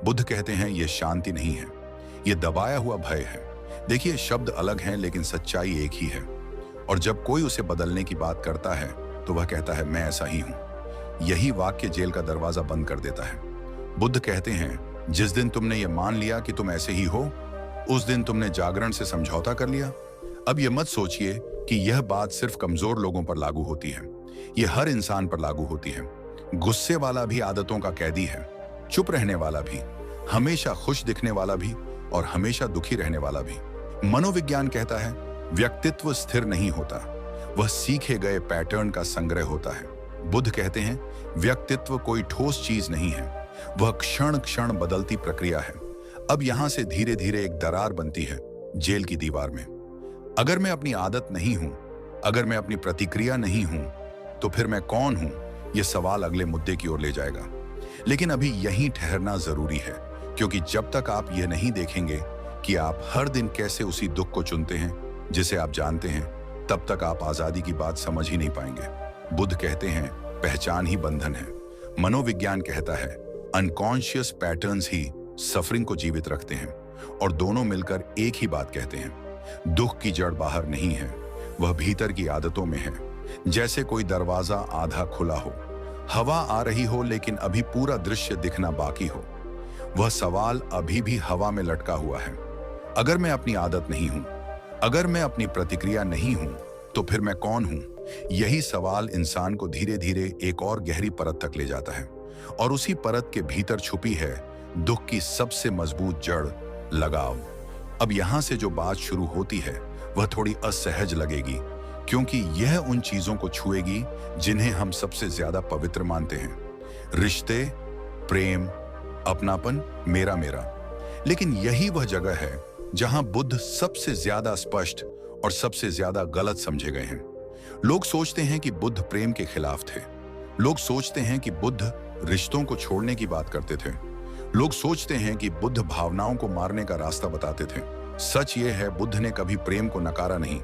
[SPEAKER 1] बुद्ध कहते हैं, यह शांति नहीं है, यह दबाया हुआ भय है। देखिए, शब्द अलग हैं लेकिन सच्चाई एक ही है। और जब कोई उसे बदलने की बात करता है तो वह कहता है, मैं ऐसा ही हूं। यही वाक्य जेल का दरवाजा बंद कर देता है। बुद्ध कहते हैं, जिस दिन तुमने यह मान लिया कि तुम ऐसे ही हो, उस दिन तुमने जागरण से समझौता कर लिया। अब यह मत सोचिए कि यह बात सिर्फ कमजोर लोगों पर लागू होती है। यह हर इंसान पर लागू होती है। गुस्से वाला भी आदतों का कैदी है, चुप रहने वाला भी, हमेशा खुश दिखने वाला भी, और हमेशा दुखी रहने वाला भी। मनोविज्ञान कहता है, व्यक्तित्व स्थिर नहीं होता, वह सीखे गए पैटर्न का संग्रह होता है। बुद्ध कहते हैं, व्यक्तित्व कोई ठोस चीज नहीं है, वह क्षण क्षण बदलती प्रक्रिया है। अब यहां से धीरे धीरे एक दरार बनती है जेल की दीवार में। अगर मैं अपनी आदत नहीं हूं, अगर मैं अपनी प्रतिक्रिया नहीं हूं, तो फिर मैं कौन हूं? यह सवाल अगले मुद्दे की ओर ले जाएगा। लेकिन अभी यहीं ठहरना जरूरी है, क्योंकि जब तक आप यह नहीं देखेंगे कि आप हर दिन कैसे उसी दुख को चुनते हैं जिसे आप जानते हैं, तब तक आप आजादी की बात समझ ही नहीं पाएंगे। बुद्ध कहते हैं, पहचान ही बंधन है। मनोविज्ञान कहता है, अनकॉन्शियस पैटर्न्स ही सफरिंग को जीवित रखते हैं, और दोनों मिलकर एक ही बात कहते हैं, दुख की जड़ बाहर नहीं है, वह भीतर की आदतों में है। जैसे कोई दरवाजा आधा खुला हो, हवा आ रही हो लेकिन अभी पूरा दृश्य दिखना बाकी हो। वह सवाल अभी भी हवा में लटका हुआ है। अगर मैं अपनी आदत नहीं हूं, अगर मैं अपनी प्रतिक्रिया नहीं हूं, तो फिर मैं कौन हूं? यही सवाल इंसान को धीरे धीरे एक और गहरी परत तक ले जाता है, और उसी परत के भीतर छुपी है दुख की सबसे मजबूत जड़, लगाव। अब यहां से जो बात शुरू होती है वह थोड़ी असहज लगेगी, क्योंकि यह उन चीजों को छुएगी जिन्हें हम सबसे ज्यादा पवित्र मानते हैं। रिश्ते, प्रेम, अपनापन, मेरा मेरा। लेकिन यही वह जगह है जहां बुद्ध सबसे ज्यादा स्पष्ट और सबसे ज्यादा गलत समझे गए हैं। लोग सोचते हैं कि बुद्ध प्रेम के खिलाफ थे। लोग सोचते हैं कि बुद्ध रिश्तों को छोड़ने की बात करते थे। लोग सोचते हैं कि बुद्ध भावनाओं को मारने का रास्ता बताते थे। सच ये है, बुद्ध ने कभी प्रेम को नकारा नहीं।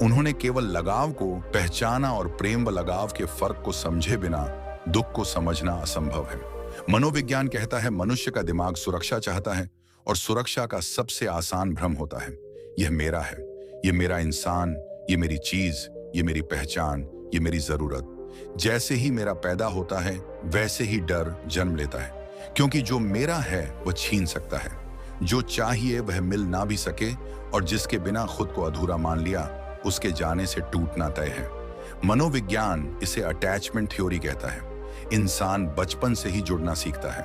[SPEAKER 1] उन्होंने केवल लगाव को पहचाना, और प्रेम व लगाव के फर्क को समझे बिना दुख को समझना असंभव है। मनोविज्ञान कहता है, मनुष्य का दिमाग सुरक्षा चाहता है, और सुरक्षा का सबसे आसान भ्रम होता है, यह मेरा है, यह मेरा इंसान, ये मेरी चीज, ये मेरी पहचान, ये मेरी जरूरत। जैसे ही मेरा पैदा होता है वैसे ही डर जन्म लेता है, क्योंकि जो मेरा है वह छीन सकता है, जो चाहिए वह मिल ना भी सके, और जिसके बिना खुद को अधूरा मान लिया उसके जाने से टूटना तय है। मनोविज्ञान इसे अटैचमेंट थ्योरी कहता है। इंसान बचपन से ही जुड़ना सीखता है,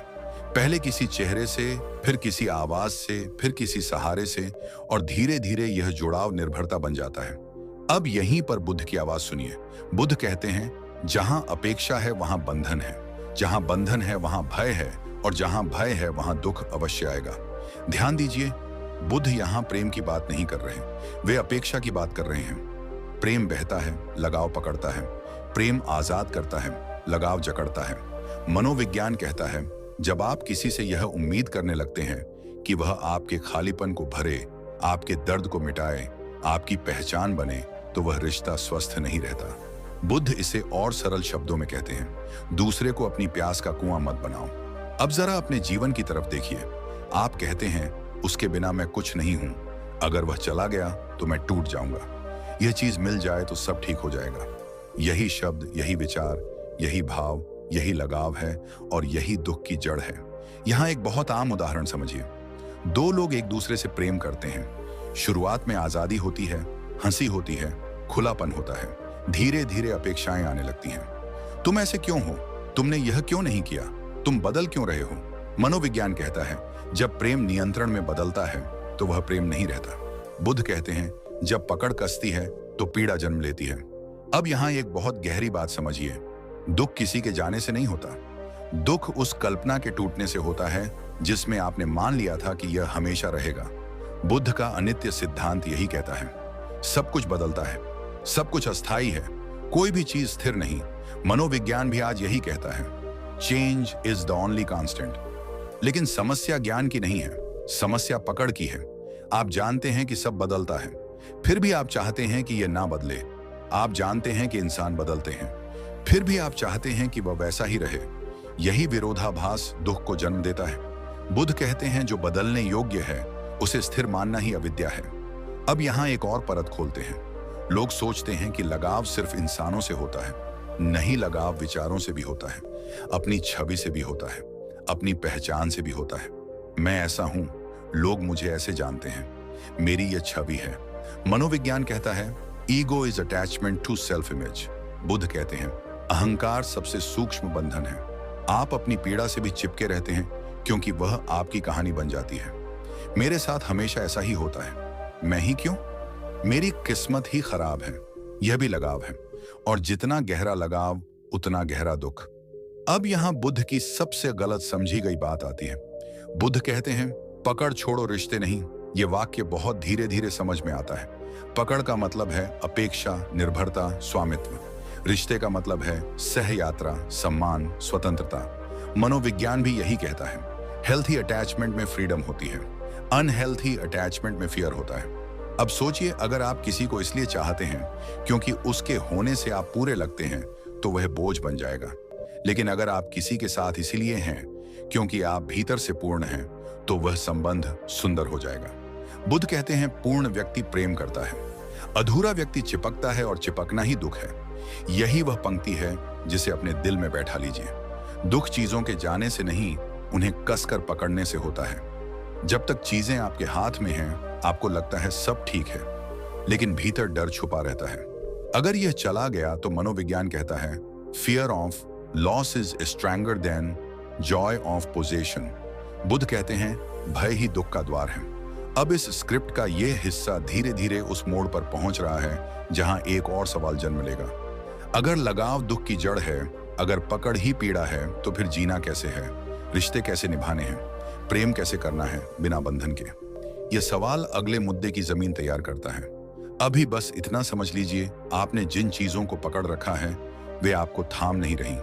[SPEAKER 1] पहले किसी चेहरे से, फिर किसी आवाज से, फिर किसी सहारे से, और धीरे धीरे यह जुड़ाव निर्भरता बन जाता है। अब यहीं पर बुद्ध की आवाज सुनिए। बुद्ध कहते हैं, जहां अपेक्षा है वहां बंधन है, जहां बंधन है वहां भय है, और जहां भय है वहां दुख अवश्य आएगा। ध्यान दीजिए, बुद्ध यहां प्रेम की बात नहीं कर रहे, वे अपेक्षा की बात कर रहे हैं। प्रेम बहता है, लगाव पकड़ता है। प्रेम आजाद करता है, लगाव जकड़ता है। मनोविज्ञान कहता है, जब आप किसी से यह उम्मीद करने लगते हैं कि वह आपके खालीपन को भरे, आपके दर्द को मिटाए, आपकी पहचान बने, तो वह रिश्ता स्वस्थ नहीं रहता। बुद्ध इसे और सरल शब्दों में कहते हैं, दूसरे को अपनी प्यास का कुआं मत बनाओ। अब जरा अपने जीवन की तरफ देखिए। आप कहते हैं, उसके बिना मैं कुछ नहीं हूं। अगर वह चला गया तो मैं टूट जाऊंगा। यह चीज मिल जाए तो सब ठीक हो जाएगा। यही शब्द, यही विचार, यही भाव, यही लगाव है और यही दुख की जड़ है। यहाँ एक बहुत आम उदाहरण समझिए। दो लोग एक दूसरे से प्रेम करते हैं। शुरुआत में आजादी होती है, हंसी होती है, खुलापन होता है। धीरे धीरे अपेक्षाएं आने लगती हैं। तुम ऐसे क्यों हो? तुमने यह क्यों नहीं किया? तुम बदल क्यों रहे हो? मनोविज्ञान कहता है जब प्रेम नियंत्रण में बदलता है तो वह प्रेम नहीं रहता। बुद्ध कहते हैं जब पकड़ कसती है तो पीड़ा जन्म लेती है। अब यहाँ एक बहुत गहरी बात समझिए। दुख किसी के जाने से नहीं होता। दुख उस कल्पना के टूटने से होता है जिसमें आपने मान लिया था कि यह हमेशा रहेगा। बुद्ध का अनित्य सिद्धांत यही कहता है सब कुछ बदलता है, सब कुछ अस्थायी है, कोई भी चीज स्थिर नहीं। मनोविज्ञान भी आज यही कहता है change is the only constant. लेकिन समस्या ज्ञान की नहीं है, समस्या पकड़ की है। आप जानते हैं कि सब बदलता है, फिर भी आप चाहते हैं कि यह ना बदले। आप जानते हैं कि इंसान बदलते हैं, फिर भी आप चाहते हैं कि वह वैसा ही रहे। यही विरोधाभास दुख को जन्म देता है। बुद्ध कहते हैं जो बदलने योग्य है उसे स्थिर मानना ही अविद्या है। अब यहाँ एक और परत खोलते हैं। लोग सोचते हैं कि लगाव सिर्फ इंसानों से होता है। नहीं, लगाव विचारों से भी होता है, अपनी छवि से भी होता है, अपनी पहचान से भी होता है। मैं ऐसा हूं, लोग मुझे ऐसे जानते हैं, मेरी यह छवि है। मनोविज्ञान कहता है ego is attachment to self image. Buddha कहते हैं अहंकार सबसे सूक्ष्म बंधन है। आप अपनी पीड़ा से भी चिपके रहते हैं क्योंकि वह आपकी कहानी बन जाती है। मेरे साथ हमेशा ऐसा ही होता है। मैं ही क्यों? मेरी किस्मत ही खराब है। यह भी लगाव है, और जितना गहरा लगाव उतना गहरा दुख। अब यहां बुद्ध की सबसे गलत समझी गई बात आती है। बुद्ध कहते हैं पकड़ छोड़ो रिश्ते नहीं। यह वाक्य बहुत धीरे धीरे समझ में आता है। पकड़ का मतलब है अपेक्षा, निर्भरता, स्वामित्व। रिश्ते का मतलब है सह यात्रा, सम्मान, स्वतंत्रता। मनोविज्ञान भी यही कहता है हेल्थी अटैचमेंट में फ्रीडम होती है, अनहेल्थी अटैचमेंट में फियर होता है। अब सोचिए, अगर आप किसी को इसलिए चाहते हैं क्योंकि उसके होने से आप पूरे लगते हैं तो वह बोझ बन जाएगा। लेकिन अगर आप किसी के साथ इसीलिए हैं क्योंकि आप भीतर से पूर्ण हैं तो वह संबंध सुंदर हो जाएगा। बुद्ध कहते हैं पूर्ण व्यक्ति प्रेम करता है, अधूरा व्यक्ति चिपकता है और चिपकना ही दुख है। यही वह पंक्ति है जिसे अपने दिल में बैठा लीजिए। दुख चीजों के जाने से नहीं, उन्हें कसकर पकड़ने से होता है। जब तक चीजें आपके हाथ में हैं, आपको लगता है सब ठीक है, लेकिन भीतर डर छुपा रहता है। अगर यह चला गया तो मनोविज्ञान कहता है fear of loss is stronger than joy of possession. Buddha कहते हैं भय ही दुख का द्वार है। अब इस स्क्रिप्ट का यह हिस्सा धीरे धीरे उस मोड़ पर पहुंच रहा है जहां एक और सवाल जन्म लेगा। अगर लगाव दुख की जड़ है, अगर पकड़ ही पीड़ा है, तो फिर जीना कैसे है? रिश्ते कैसे निभाने हैं? प्रेम कैसे करना है बिना बंधन के? यह सवाल अगले मुद्दे की जमीन तैयार करता है। अभी बस इतना समझ लीजिए, आपने जिन चीजों को पकड़ रखा है वे आपको थाम नहीं रही,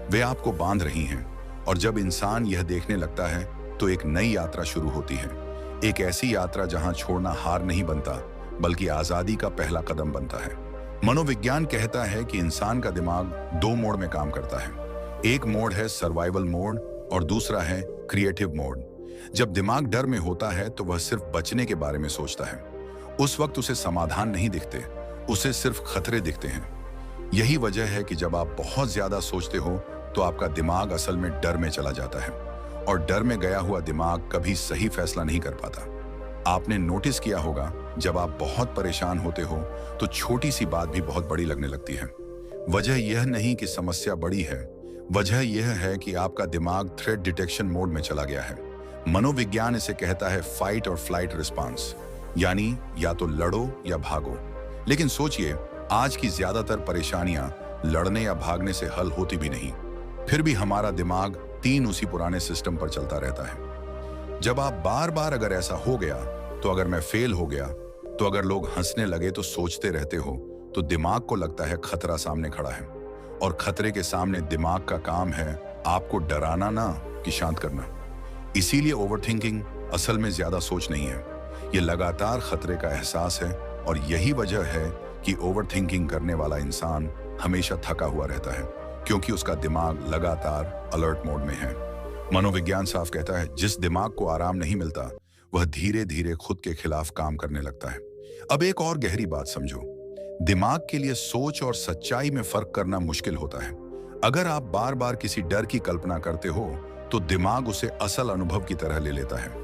[SPEAKER 1] वे आपको बांध रही हैं। और जब इंसान यह देखने लगता है तो एक नई यात्रा शुरू होती है। एक ऐसी यात्रा जहां छोड़ना हार नहीं बनता, बल्कि आजादी का पहला कदम बनता है। मनोविज्ञान कहता है कि इंसान का दिमाग दो मोड में काम करता है। एक मोड है सर्वाइवल मोड और दूसरा है क्रिएटिव मोड। जब दिमाग डर में होता है तो वह सिर्फ बचने के बारे में सोचता है। उस वक्त उसे समाधान नहीं दिखते, उसे सिर्फ खतरे दिखते हैं। यही वजह है कि जब आप बहुत ज्यादा सोचते हो तो आपका दिमाग असल में डर में चला जाता है, और डर में गया हुआ दिमाग कभी सही फैसला नहीं कर पाता। आपने नोटिस किया होगा, जब आप बहुत परेशान होते हो तो छोटी सी बात भी बहुत बड़ी लगने लगती है। वजह यह नहीं कि समस्या बड़ी है, वजह यह है कि आपका दिमाग थ्रेट डिटेक्शन मोड में चला गया है। मनोविज्ञान इसे कहता है फाइट और फ्लाइट रिस्पांस, यानी या तो लड़ो या भागो। लेकिन सोचिए, आज की ज्यादातर परेशानियां लड़ने या भागने से हल होती भी नहीं, फिर भी हमारा दिमाग तीन उसी पुराने सिस्टम पर चलता रहता है। जब आप बार बार अगर ऐसा हो गया तो अगर मैं फेल हो गया तो अगर लोग हंसने लगे तो सोचते रहते हो, तो दिमाग को लगता है खतरा सामने खड़ा है, और खतरे के सामने दिमाग का काम है आपको डराना ना कि शांत करना। इसीलिए ओवरथिंकिंग असल में ज्यादा सोच नहीं है, ये लगातार खतरे का एहसास है। और यही वजह है कि ओवरथिंकिंग करने वाला इंसान हमेशा थका हुआ रहता है, क्योंकि उसका दिमाग लगातार अलर्ट मोड में है। मनोविज्ञान साफ कहता है जिस दिमाग को आराम नहीं मिलता वह धीरे धीरे खुद के खिलाफ काम करने लगता है। अब एक और गहरी बात समझो, दिमाग के लिए सोच और सच्चाई में फर्क करना मुश्किल होता है। अगर आप बार बार किसी डर की कल्पना करते हो तो दिमाग उसे असल अनुभव की तरह ले लेता है।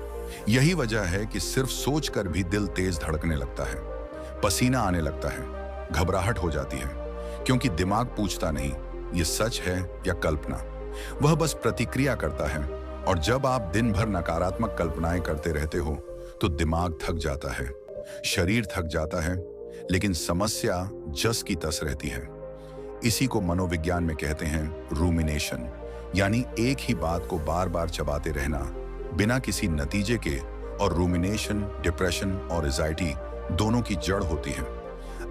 [SPEAKER 1] यही वजह है कि सिर्फ सोचकर भी दिल तेज धड़कने लगता है, पसीना आने लगता है, घबराहट हो जाती है, क्योंकि दिमाग पूछता नहीं ये सच है या कल्पना, वह बस प्रतिक्रिया करता है। और जब आप दिन भर नकारात्मक कल्पनाएं करते रहते हो तो दिमाग थक जाता है, शरीर थक जाता है, लेकिन समस्या जस की तस रहती है। इसी को मनोविज्ञान में कहते हैं रूमिनेशन, यानी एक ही बात को बार बार चबाते रहना बिना किसी नतीजे के। और रूमिनेशन डिप्रेशन और एंजाइटी दोनों की जड़ होती है।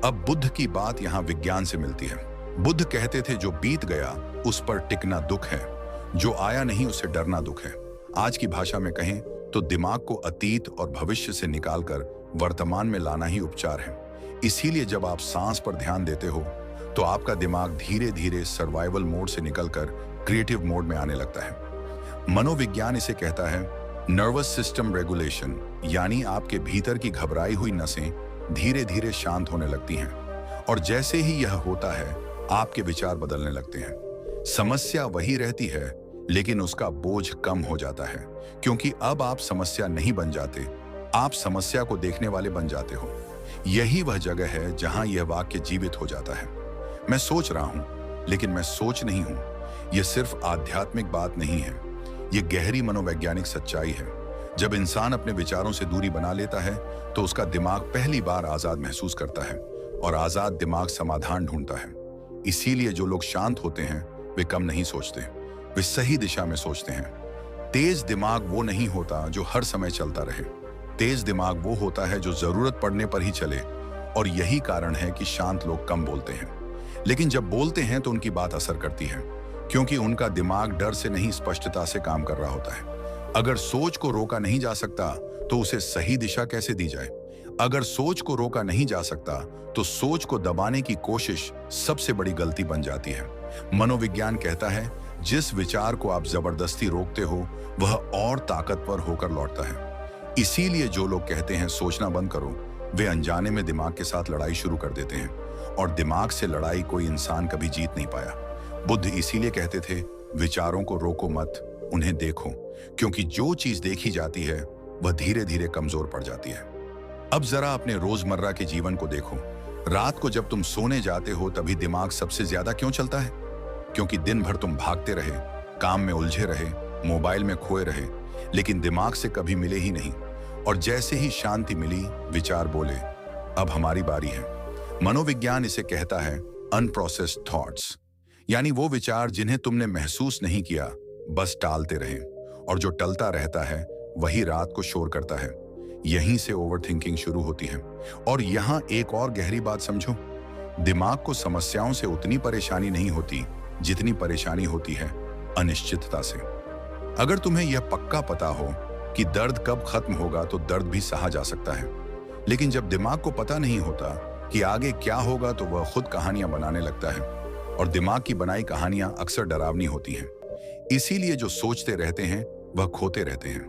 [SPEAKER 1] अब बुद्ध की बात यहाँ विज्ञान से मिलती है। बुद्ध कहते थे जो बीत गया उस पर टिकना दुख है, जो आया नहीं उसे डरना दुख है। आज की भाषा में कहें तो दिमाग को अतीत और भविष्य से निकालकर वर्तमान में लाना ही उपचार है। इसीलिए जब आप सांस पर ध्यान देते हो तो आपका दिमाग धीरे धीरे सर्वाइवल मोड से निकलकर क्रिएटिव मोड में आने लगता है। मनोविज्ञान इसे कहता है नर्वस सिस्टम रेगुलेशन, यानी आपके भीतर की घबराई हुई नसें धीरे धीरे शांत होने लगती हैं। और जैसे ही यह होता है आपके विचार बदलने लगते हैं। समस्या वही रहती है लेकिन उसका बोझ कम हो जाता है, क्योंकि अब आप समस्या नहीं बन जाते, आप समस्या को देखने वाले बन जाते हो। यही वह जगह है जहां यह वाक्य जीवित हो जाता है, मैं सोच रहा हूं लेकिन मैं सोच नहीं हूं। यह सिर्फ आध्यात्मिक बात नहीं है, यह गहरी मनोवैज्ञानिक सच्चाई है। जब इंसान अपने विचारों से दूरी बना लेता है तो उसका दिमाग पहली बार आजाद महसूस करता है, और आजाद दिमाग समाधान ढूंढता है। इसीलिए जो लोग शांत होते हैं वे कम नहीं सोचते, वे सही दिशा में सोचते हैं। तेज दिमाग वो नहीं होता जो हर समय चलता रहे, तेज दिमाग वो होता है जो जरूरत पड़ने पर ही चले। और यही कारण है कि शांत लोग कम बोलते हैं, लेकिन जब बोलते हैं तो उनकी बात असर करती है, क्योंकि उनका दिमाग डर से नहीं स्पष्टता से काम कर रहा होता है। अगर सोच को रोका नहीं जा सकता तो उसे सही दिशा कैसे दी जाए? अगर सोच को रोका नहीं जा सकता तो सोच को दबाने की कोशिश सबसे बड़ी गलती बन जाती है। मनोविज्ञान कहता है जिस विचार को आप जबरदस्ती रोकते हो वह और ताकतवर होकर लौटता है। इसीलिए जो लोग कहते हैं सोचना बंद करो, वे अनजाने में दिमाग के साथ लड़ाई शुरू कर देते हैं, और दिमाग से लड़ाई कोई इंसान कभी जीत नहीं पाया। बुद्ध इसीलिए कहते थे विचारों को रोको मत, उन्हें देखो, क्योंकि जो चीज देखी जाती है वह धीरे धीरे कमजोर पड़ जाती है। अब जरा अपने रोजमर्रा के जीवन को देखो। रात को जब तुम सोने जाते हो तभी दिमाग सबसे ज्यादा क्यों चलता है? क्योंकि दिन भर तुम भागते रहे, काम में उलझे रहे, मोबाइल में खोए रहे, लेकिन दिमाग से कभी मिले ही नहीं। और जैसे ही शांति मिली विचार बोले अब हमारी बारी है। मनोविज्ञान इसे कहता है अनप्रोसेस्ड थॉट्स, यानी वो विचार जिन्हें तुमने महसूस नहीं किया, बस टालते रहे। और जो टलता रहता है वही रात को शोर करता है। यहीं से ओवरथिंकिंग शुरू होती है। और यहाँ एक और गहरी बात समझो, दिमाग को समस्याओं से उतनी परेशानी नहीं होती जितनी परेशानी होती है अनिश्चितता से। अगर तुम्हें यह पक्का पता हो कि दर्द कब खत्म होगा तो दर्द भी सहा जा सकता है, लेकिन जब दिमाग को पता नहीं होता कि आगे क्या होगा तो वह खुद कहानियां बनाने लगता है, और दिमाग की बनाई कहानियां अक्सर डरावनी होती हैं। इसीलिए जो सोचते रहते हैं वह खोते रहते हैं,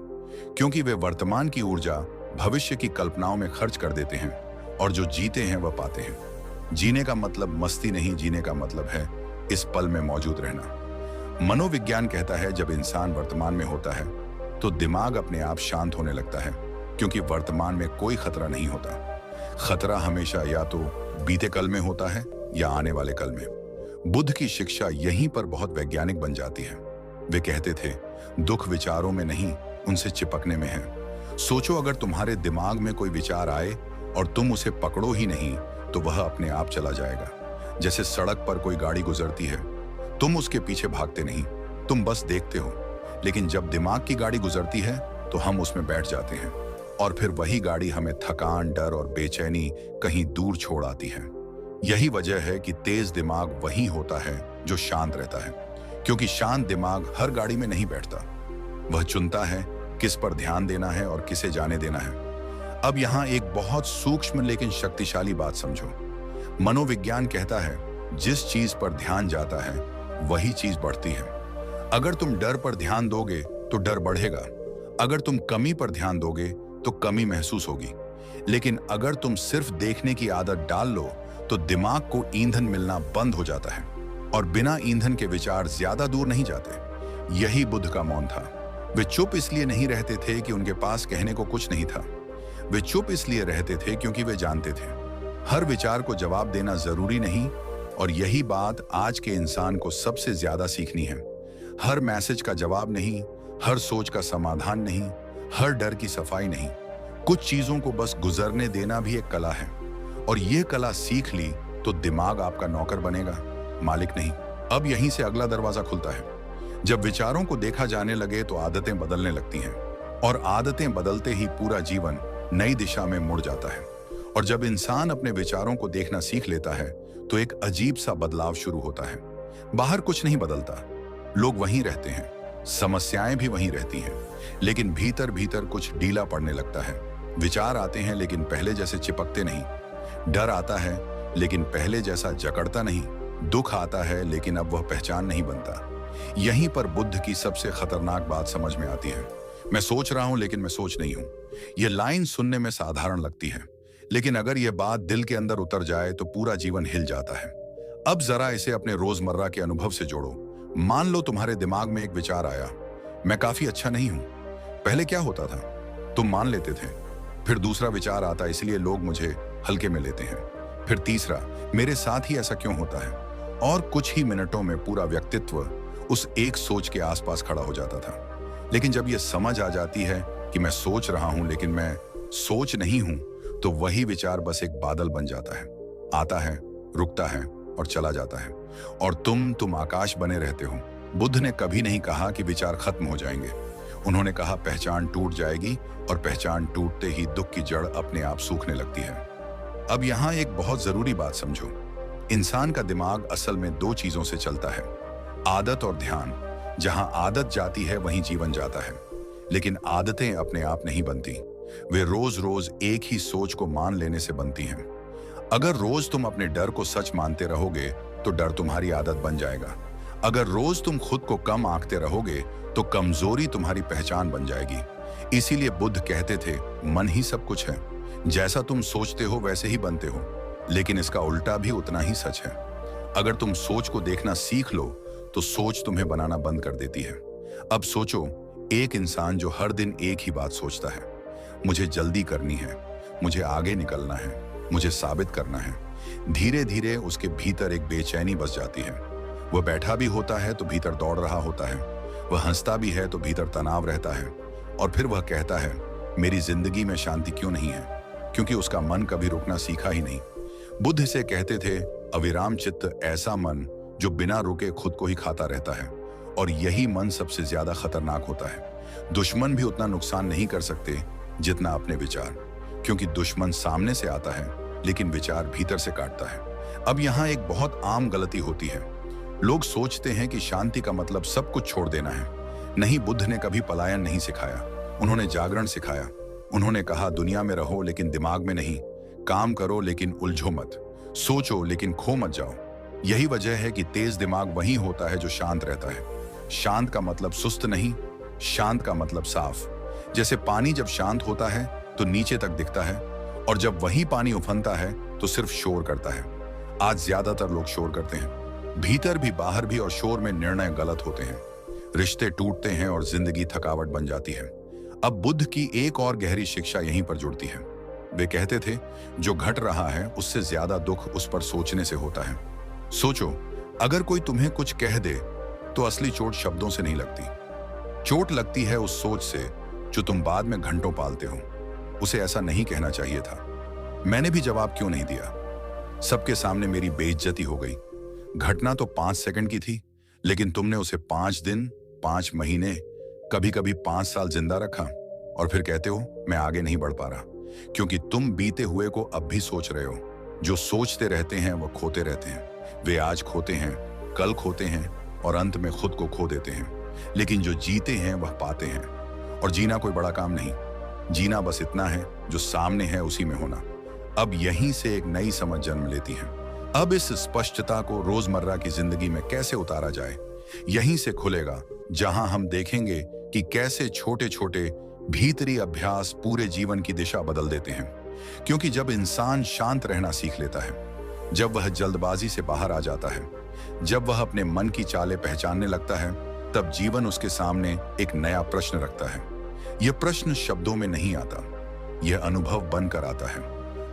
[SPEAKER 1] क्योंकि वे वर्तमान की ऊर्जा भविष्य की कल्पनाओं में खर्च कर देते हैं, और जो जीते हैं वह पाते हैं। जीने का मतलब मस्ती नहीं, जीने का मतलब है इस पल में मौजूद रहना। मनोविज्ञान कहता है जब इंसान वर्तमान में होता है तो दिमाग अपने आप शांत होने लगता है, क्योंकि वर्तमान में कोई खतरा नहीं होता। खतरा हमेशा या तो बीते कल में होता है या आने वाले कल में। बुद्ध की शिक्षा यहीं पर बहुत वैज्ञानिक बन जाती है। वे कहते थे दुख विचारों में नहीं, उनसे चिपकने में है। सोचो अगर तुम्हारे दिमाग में कोई विचार आए और तुम उसे पकड़ो ही नहीं तो वह अपने आप चला जाएगा। जैसे सड़क पर कोई गाड़ी गुजरती है, तुम उसके पीछे भागते नहीं, तुम बस देखते हो। लेकिन जब दिमाग की गाड़ी गुजरती है तो हम उसमें बैठ जाते हैं, और फिर वही गाड़ी हमें थकान, डर और बेचैनी कहीं दूर छोड़ आती है। यही वजह है कि तेज दिमाग वही होता है जो शांत रहता है, क्योंकि शांत दिमाग हर गाड़ी में नहीं बैठता। वह चुनता है किस पर ध्यान देना है और किसे जाने देना है। अब यहाँ एक बहुत सूक्ष्म लेकिन शक्तिशाली बात समझो। मनोविज्ञान कहता है जिस चीज पर ध्यान जाता है वही चीज बढ़ती है। अगर तुम डर पर ध्यान दोगे तो डर बढ़ेगा, अगर तुम कमी पर ध्यान दोगे तो कमी महसूस होगी। लेकिन अगर तुम सिर्फ देखने की आदत डाल लो तो दिमाग को ईंधन मिलना बंद हो जाता है और बिना ईंधन के विचार ज्यादा दूर नहीं जाते। यही बुद्ध का मौन था। वे चुप इसलिए नहीं रहते थे कि उनके पास कहने को कुछ नहीं था। वे चुप इसलिए रहते थे क्योंकि वे जानते थे हर विचार को जवाब देना जरूरी नहीं। और यही बात आज के इंसान को सबसे ज्यादा सीखनी है। हर मैसेज का जवाब नहीं, हर सोच का समाधान नहीं, हर डर की सफाई नहीं। कुछ चीजों को बस गुजरने देना भी एक कला है। और यह कला सीख ली तो दिमाग आपका नौकर बनेगा, मालिक नहीं। अब यहीं से अगला दरवाजा खुलता है। जब विचारों को देखा जाने लगे तो आदतें बदलने लगती हैं और आदतें बदलते ही पूरा जीवन नई दिशा में मुड़ जाता है। और जब इंसान अपने विचारों को देखना सीख लेता है तो एक अजीब सा बदलाव शुरू होता है। बाहर कुछ नहीं बदलता, लोग वहीं रहते हैं, समस्याएं भी वहीं रहती हैं, लेकिन भीतर भीतर कुछ ढीला पड़ने लगता है। विचार आते हैं लेकिन पहले जैसे चिपकते नहीं। डर आता है लेकिन पहले जैसा जकड़ता नहीं। दुख आता है लेकिन अब वह पहचान नहीं बनता। यहीं पर बुद्ध की सबसे खतरनाक बात समझ में आती है। मैं सोच रहा हूं लेकिन मैं सोच नहीं हूं। यह लाइन सुनने में साधारण लगती है, लेकिन अगर यह बात दिल के अंदर उतर जाए तो पूरा जीवन हिल जाता है। अब जरा इसे अपने रोजमर्रा के अनुभव से जोड़ो। मान लो तुम्हारे दिमाग में एक विचार आया, मैं काफी अच्छा नहीं हूं। पहले क्या होता था? तुम मान लेते थे। फिर दूसरा विचार आता, इसलिए लोग मुझे हल्के में लेते हैं। फिर तीसरा, मेरे साथ ही ऐसा क्यों होता है? और कुछ ही मिनटों में पूरा व्यक्तित्व उस एक सोच के आसपास खड़ा हो जाता था। लेकिन जब यह समझ आ जाती है कि मैं सोच रहा हूं लेकिन मैं सोच नहीं हूं, तो वही विचार बस एक बादल बन जाता है। आता है, रुकता है और चला जाता है। और तुम आकाश बने रहते हो। बुद्ध ने कभी नहीं कहा कि विचार खत्म हो जाएंगे। उन्होंने कहा पहचान टूट जाएगी, और पहचान टूटते ही दुख की जड़ अपने आप सूखने लगती है। अब यहाँ एक बहुत जरूरी बात समझो। इंसान का दिमाग असल में दो चीजों से चलता है, आदत और ध्यान। जहां आदत जाती है वहीं जीवन जाता है। लेकिन आदतें अपने आप नहीं बनती, वे रोज रोज एक ही सोच को मान लेने से बनती हैं। अगर रोज तुम अपने डर को सच मानते रहोगे तो डर तुम्हारी आदत बन जाएगा। अगर रोज तुम खुद को कम आंकते रहोगे तो कमजोरी तुम्हारी पहचान बन जाएगी। इसीलिए बुद्ध कहते थे, मन ही सब कुछ है। जैसा तुम सोचते हो वैसे ही बनते हो। लेकिन इसका उल्टा भी उतना ही सच है। अगर तुम सोच को देखना सीख लो तो सोच तुम्हें बनाना बंद कर देती है। अब सोचो, एक इंसान जो हर दिन एक ही बात सोचता है, मुझे जल्दी करनी है, मुझे आगे निकलना है, मुझे साबित करना है। धीरे धीरे उसके भीतर एक बेचैनी बस जाती है। वह बैठा भी होता है तो भीतर दौड़ रहा होता है। वह हंसता भी है तो भीतर तनाव रहता है। और फिर वह कहता है, मेरी जिंदगी में शांति क्यों नहीं है? क्योंकि उसका मन कभी रुकना सीखा ही नहीं। बुद्ध से कहते थे, अविराम चित्त ऐसा मन जो बिना रुके खुद को ही खाता रहता है। और यही मन सबसे ज्यादा खतरनाक होता है। दुश्मन भी उतना नुकसान नहीं कर सकते जितना अपने विचार, क्योंकि दुश्मन सामने से आता है लेकिन विचार भीतर से काटता है। अब यहाँ एक बहुत आम गलती होती है। लोग सोचते हैं कि शांति का मतलब सब कुछ छोड़ देना है। नहीं, बुद्ध ने कभी पलायन नहीं सिखाया, उन्होंने जागरण सिखाया। उन्होंने कहा, दुनिया में रहो लेकिन दिमाग में नहीं, काम करो लेकिन उलझो मत, सोचो लेकिन खो मत जाओ। यही वजह है कि तेज दिमाग वही होता है जो शांत रहता है। शांत का मतलब सुस्त नहीं, शांत का मतलब साफ। जैसे पानी जब शांत होता है तो नीचे तक दिखता है, और जब वही पानी उफनता है तो सिर्फ शोर करता है। आज ज्यादातर लोग शोर करते हैं, भीतर भी बाहर भी, और शोर में निर्णय गलत होते हैं, रिश्ते टूटते हैं और जिंदगी थकावट बन जाती है। अब बुद्ध की एक और गहरी शिक्षा यहीं पर जुड़ती है। वे कहते थे, जो घट रहा है उससे ज्यादा दुख उस पर सोचने से होता है। सोचो, अगर कोई तुम्हें कुछ कह दे तो असली चोट शब्दों से नहीं लगती, चोट लगती है उस सोच से जो तुम बाद में घंटों पालते हो। उसे ऐसा नहीं कहना चाहिए था, मैंने भी जवाब क्यों नहीं दिया, सबके सामने मेरी बेइज्जती हो गई। घटना तो 5 सेकंड की थी, लेकिन तुमने उसे 5 दिन, 5 महीने, कभी कभी 5 साल जिंदा रखा। और फिर कहते हो मैं आगे नहीं बढ़ पा रहा, क्योंकि तुम बीते हुए को अब भी सोच रहे हो। जो सोचते रहते हैं वो खोते रहते हैं। वे आज खोते हैं, कल खोते हैं और अंत में खुद को खो देते हैं। लेकिन जो जीते हैं वह पाते हैं। और जीना कोई बड़ा काम नहीं, जीना बस इतना है जो सामने है उसी में होना। अब यहीं से एक नई समझ जन्म लेती है। अब इस स्पष्टता को रोजमर्रा की जिंदगी में कैसे उतारा जाए, यहीं से खुलेगा, जहां हम देखेंगे कि कैसे छोटे छोटे भीतरी अभ्यास पूरे जीवन की दिशा बदल देते हैं, क्योंकि जब इंसान शांत रहना सीख लेता है, जब वह जल्दबाजी से बाहर आ जाता है, जब वह अपने मन की चालें पहचानने लगता है, तब जीवन उसके सामने एक नया प्रश्न रखता है। यह प्रश्न शब्दों में नहीं आता, यह अनुभव बनकर आता है।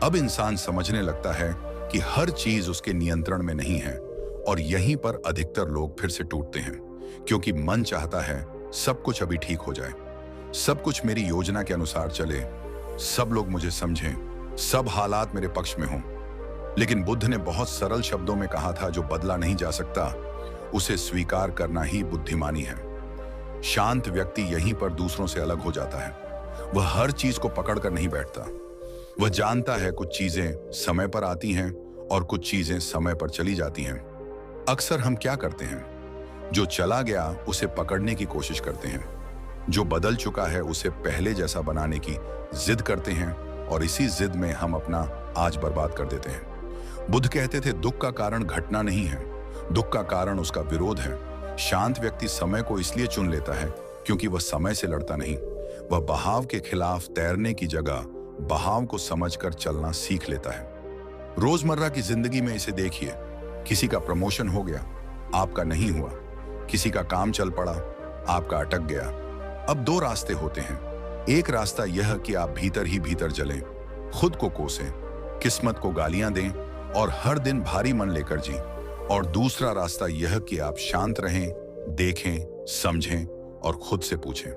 [SPEAKER 1] अब इंसान समझने लगता है कि हर चीज उसके नियंत्रण में नहीं है, और यहीं पर अधिकतर लोग फिर से टूटते हैं, क्योंकि मन चाहता है सब कुछ अभी ठीक हो जाए, सब कुछ मेरी योजना के अनुसार चले, सब लोग मुझे समझें, सब हालात मेरे पक्ष में हों। लेकिन बुद्ध ने बहुत सरल शब्दों में कहा था, जो बदला नहीं जा सकता उसे स्वीकार करना ही बुद्धिमानी है। शांत व्यक्ति यहीं पर दूसरों से अलग हो जाता है। वह हर चीज को पकड़कर नहीं बैठता। वह जानता है कुछ चीजें समय पर आती हैं और कुछ चीजें समय पर चली जाती हैं। अक्सर हम क्या करते हैं, जो चला गया उसे पकड़ने की कोशिश करते हैं, जो बदल चुका है उसे पहले जैसा बनाने की जिद करते हैं, और इसी जिद में हम अपना आज बर्बाद कर देते हैं। बुद्ध कहते थे, दुख का कारण घटना नहीं है, दुख का कारण उसका विरोध है। शांत व्यक्ति समय को इसलिए चुन लेता है क्योंकि वह समय से लड़ता नहीं। वह बहाव के खिलाफ तैरने की जगह बहाव को समझकर चलना सीख लेता है। रोजमर्रा की जिंदगी में इसे देखिए, किसी का प्रमोशन हो गया, आपका नहीं हुआ, किसी का काम चल पड़ा, आपका अटक गया। अब दो रास्ते होते हैं। एक रास्ता यह कि आप भीतर ही भीतर जलें, खुद को कोसें, किस्मत को गालियां दें और हर दिन भारी मन लेकर जी। और दूसरा रास्ता यह कि आप शांत रहें, देखें, समझें और खुद से पूछें,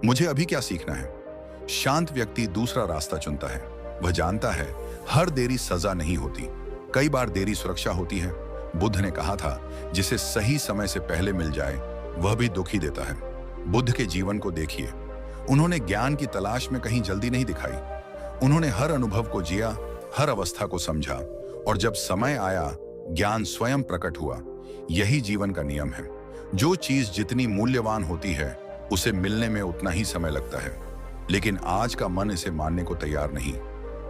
[SPEAKER 1] मुझे अभी क्या सीखना है। शांत व्यक्ति दूसरा रास्ता चुनता है। वह जानता है हर देरी सजा नहीं होती, कई बार देरी सुरक्षा होती है। बुद्ध ने कहा था, जिसे सही समय से पहले मिल जाए वह भी दुख ही देता है। बुद्ध के जीवन को देखिए, उन्होंने ज्ञान की तलाश में कहीं जल्दी नहीं दिखाई। उन्होंने हर अनुभव को जिया, हर अवस्था को समझा, और जब समय आया ज्ञान स्वयं प्रकट हुआ। यही जीवन का नियम है। जो चीज जितनी मूल्यवान होती है उसे मिलने में उतना ही समय लगता है। लेकिन आज का मन इसे मानने को तैयार नहीं।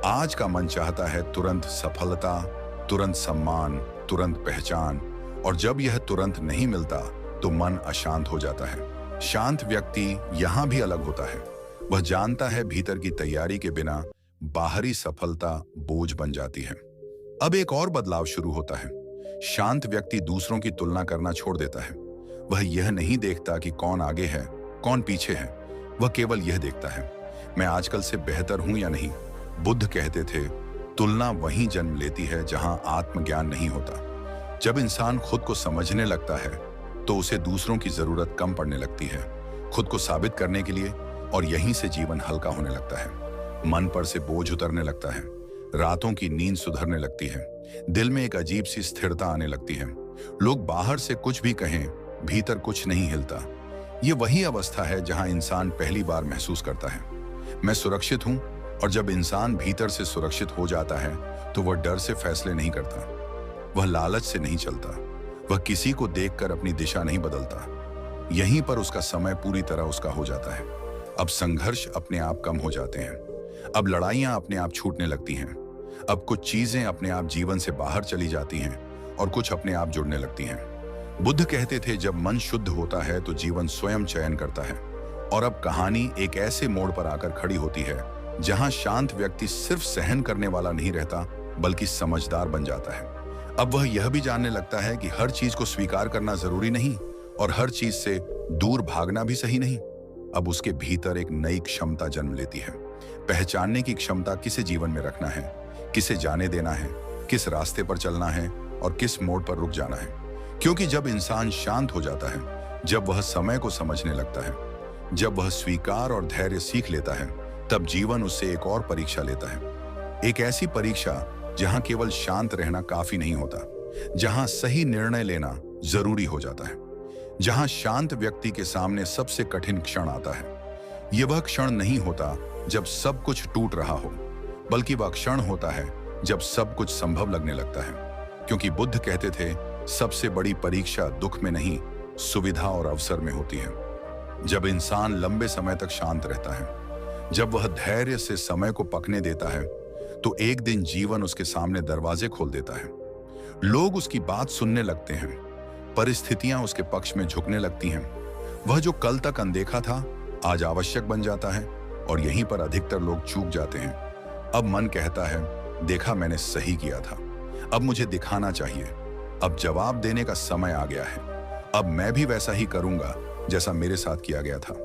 [SPEAKER 1] आज का मन चाहता है तुरंत सफलता, तुरंत सम्मान, तुरंत पहचान, और जब यह तुरंत नहीं मिलता तो मन अशांत हो जाता है। शांत व्यक्ति यहां भी अलग होता है। वह जानता है भीतर की तैयारी के बिना बाहरी सफलता बोझ बन जाती है। अब एक और बदलाव शुरू होता है। शांत व्यक्ति दूसरों की तुलना करना छोड़ देता है। वह यह नहीं देखता कि कौन आगे है, कौन पीछे है। वह केवल यह देखता है, मैं आजकल से बेहतर हूं या नहीं। बुद्ध कहते थे, तुलना वहीं जन्म लेती है जहां आत्मज्ञान नहीं होता। जब इंसान खुद को समझने लगता है तो उसे दूसरों की जरूरत कम पड़ने लगती है, खुद को साबित करने के लिए, और यहीं से जीवन हल्का होने लगता है। मन पर से बोझ उतरने लगता है, रातों की नींद सुधरने लगती है, दिल में एक अजीब सी स्थिरता आने लगती है। लोग बाहर से कुछ भी कहें, भीतर कुछ नहीं हिलता। ये वही अवस्था है जहां इंसान पहली बार महसूस करता है, मैं सुरक्षित हूं। और जब इंसान भीतर से सुरक्षित हो जाता है तो वह डर से फैसले नहीं करता, वह लालच से नहीं चलता, वह किसी को देखकर अपनी दिशा नहीं बदलता। यहीं पर उसका समय पूरी तरह उसका हो जाता है। अब संघर्ष अपने आप कम हो जाते हैं, अब लड़ाइयां अपने आप छूटने लगती हैं, अब कुछ चीजें अपने आप जीवन से बाहर चली जाती हैं और कुछ अपने आप जुड़ने लगती हैं। बुद्ध कहते थे, जब मन शुद्ध होता है तो जीवन स्वयं चयन करता है। और अब कहानी एक ऐसे मोड़ पर आकर खड़ी होती है जहां शांत व्यक्ति सिर्फ सहन करने वाला नहीं रहता बल्कि समझदार बन जाता है। अब वह यह भी जानने लगता है कि हर चीज को स्वीकार करना जरूरी नहीं और हर चीज से दूर भागना भी सही नहीं। अब उसके भीतर एक नई क्षमता जन्म लेती है, पहचानने की क्षमता, किसे जीवन में रखना है, किसे जाने देना है, किस रास्ते पर चलना है और किस मोड़ पर रुक जाना है। क्योंकि जब इंसान शांत हो जाता है, जब वह समय को समझने लगता है, जब वह स्वीकार और धैर्य सीख लेता है, तब जीवन उससे एक और परीक्षा लेता है। एक ऐसी परीक्षा जहां केवल शांत रहना काफी नहीं होता, जहां सही निर्णय लेना जरूरी हो जाता है, जहां शांत व्यक्ति के सामने सबसे कठिन क्षण आता है। यह वह क्षण नहीं होता जब सब कुछ टूट रहा हो, बल्कि वह क्षण होता है जब सब कुछ संभव लगने लगता है। क्योंकि बुद्ध कहते थे, सबसे बड़ी परीक्षा दुख में नहीं, सुविधा और अवसर में होती है। जब इंसान लंबे समय तक शांत रहता है, जब वह धैर्य से समय को पकने देता है, तो एक दिन जीवन उसके सामने दरवाजे खोल देता है। लोग उसकी बात सुनने लगते हैं, परिस्थितियां उसके पक्ष में झुकने लगती हैं। वह जो कल तक अनदेखा था आज आवश्यक बन जाता है। और यहीं पर अधिकतर लोग चूक जाते हैं। अब मन कहता है, देखा मैंने सही किया था, अब मुझे दिखाना चाहिए, अब जवाब देने का समय आ गया है, अब मैं भी वैसा ही करूंगा जैसा मेरे साथ किया गया था।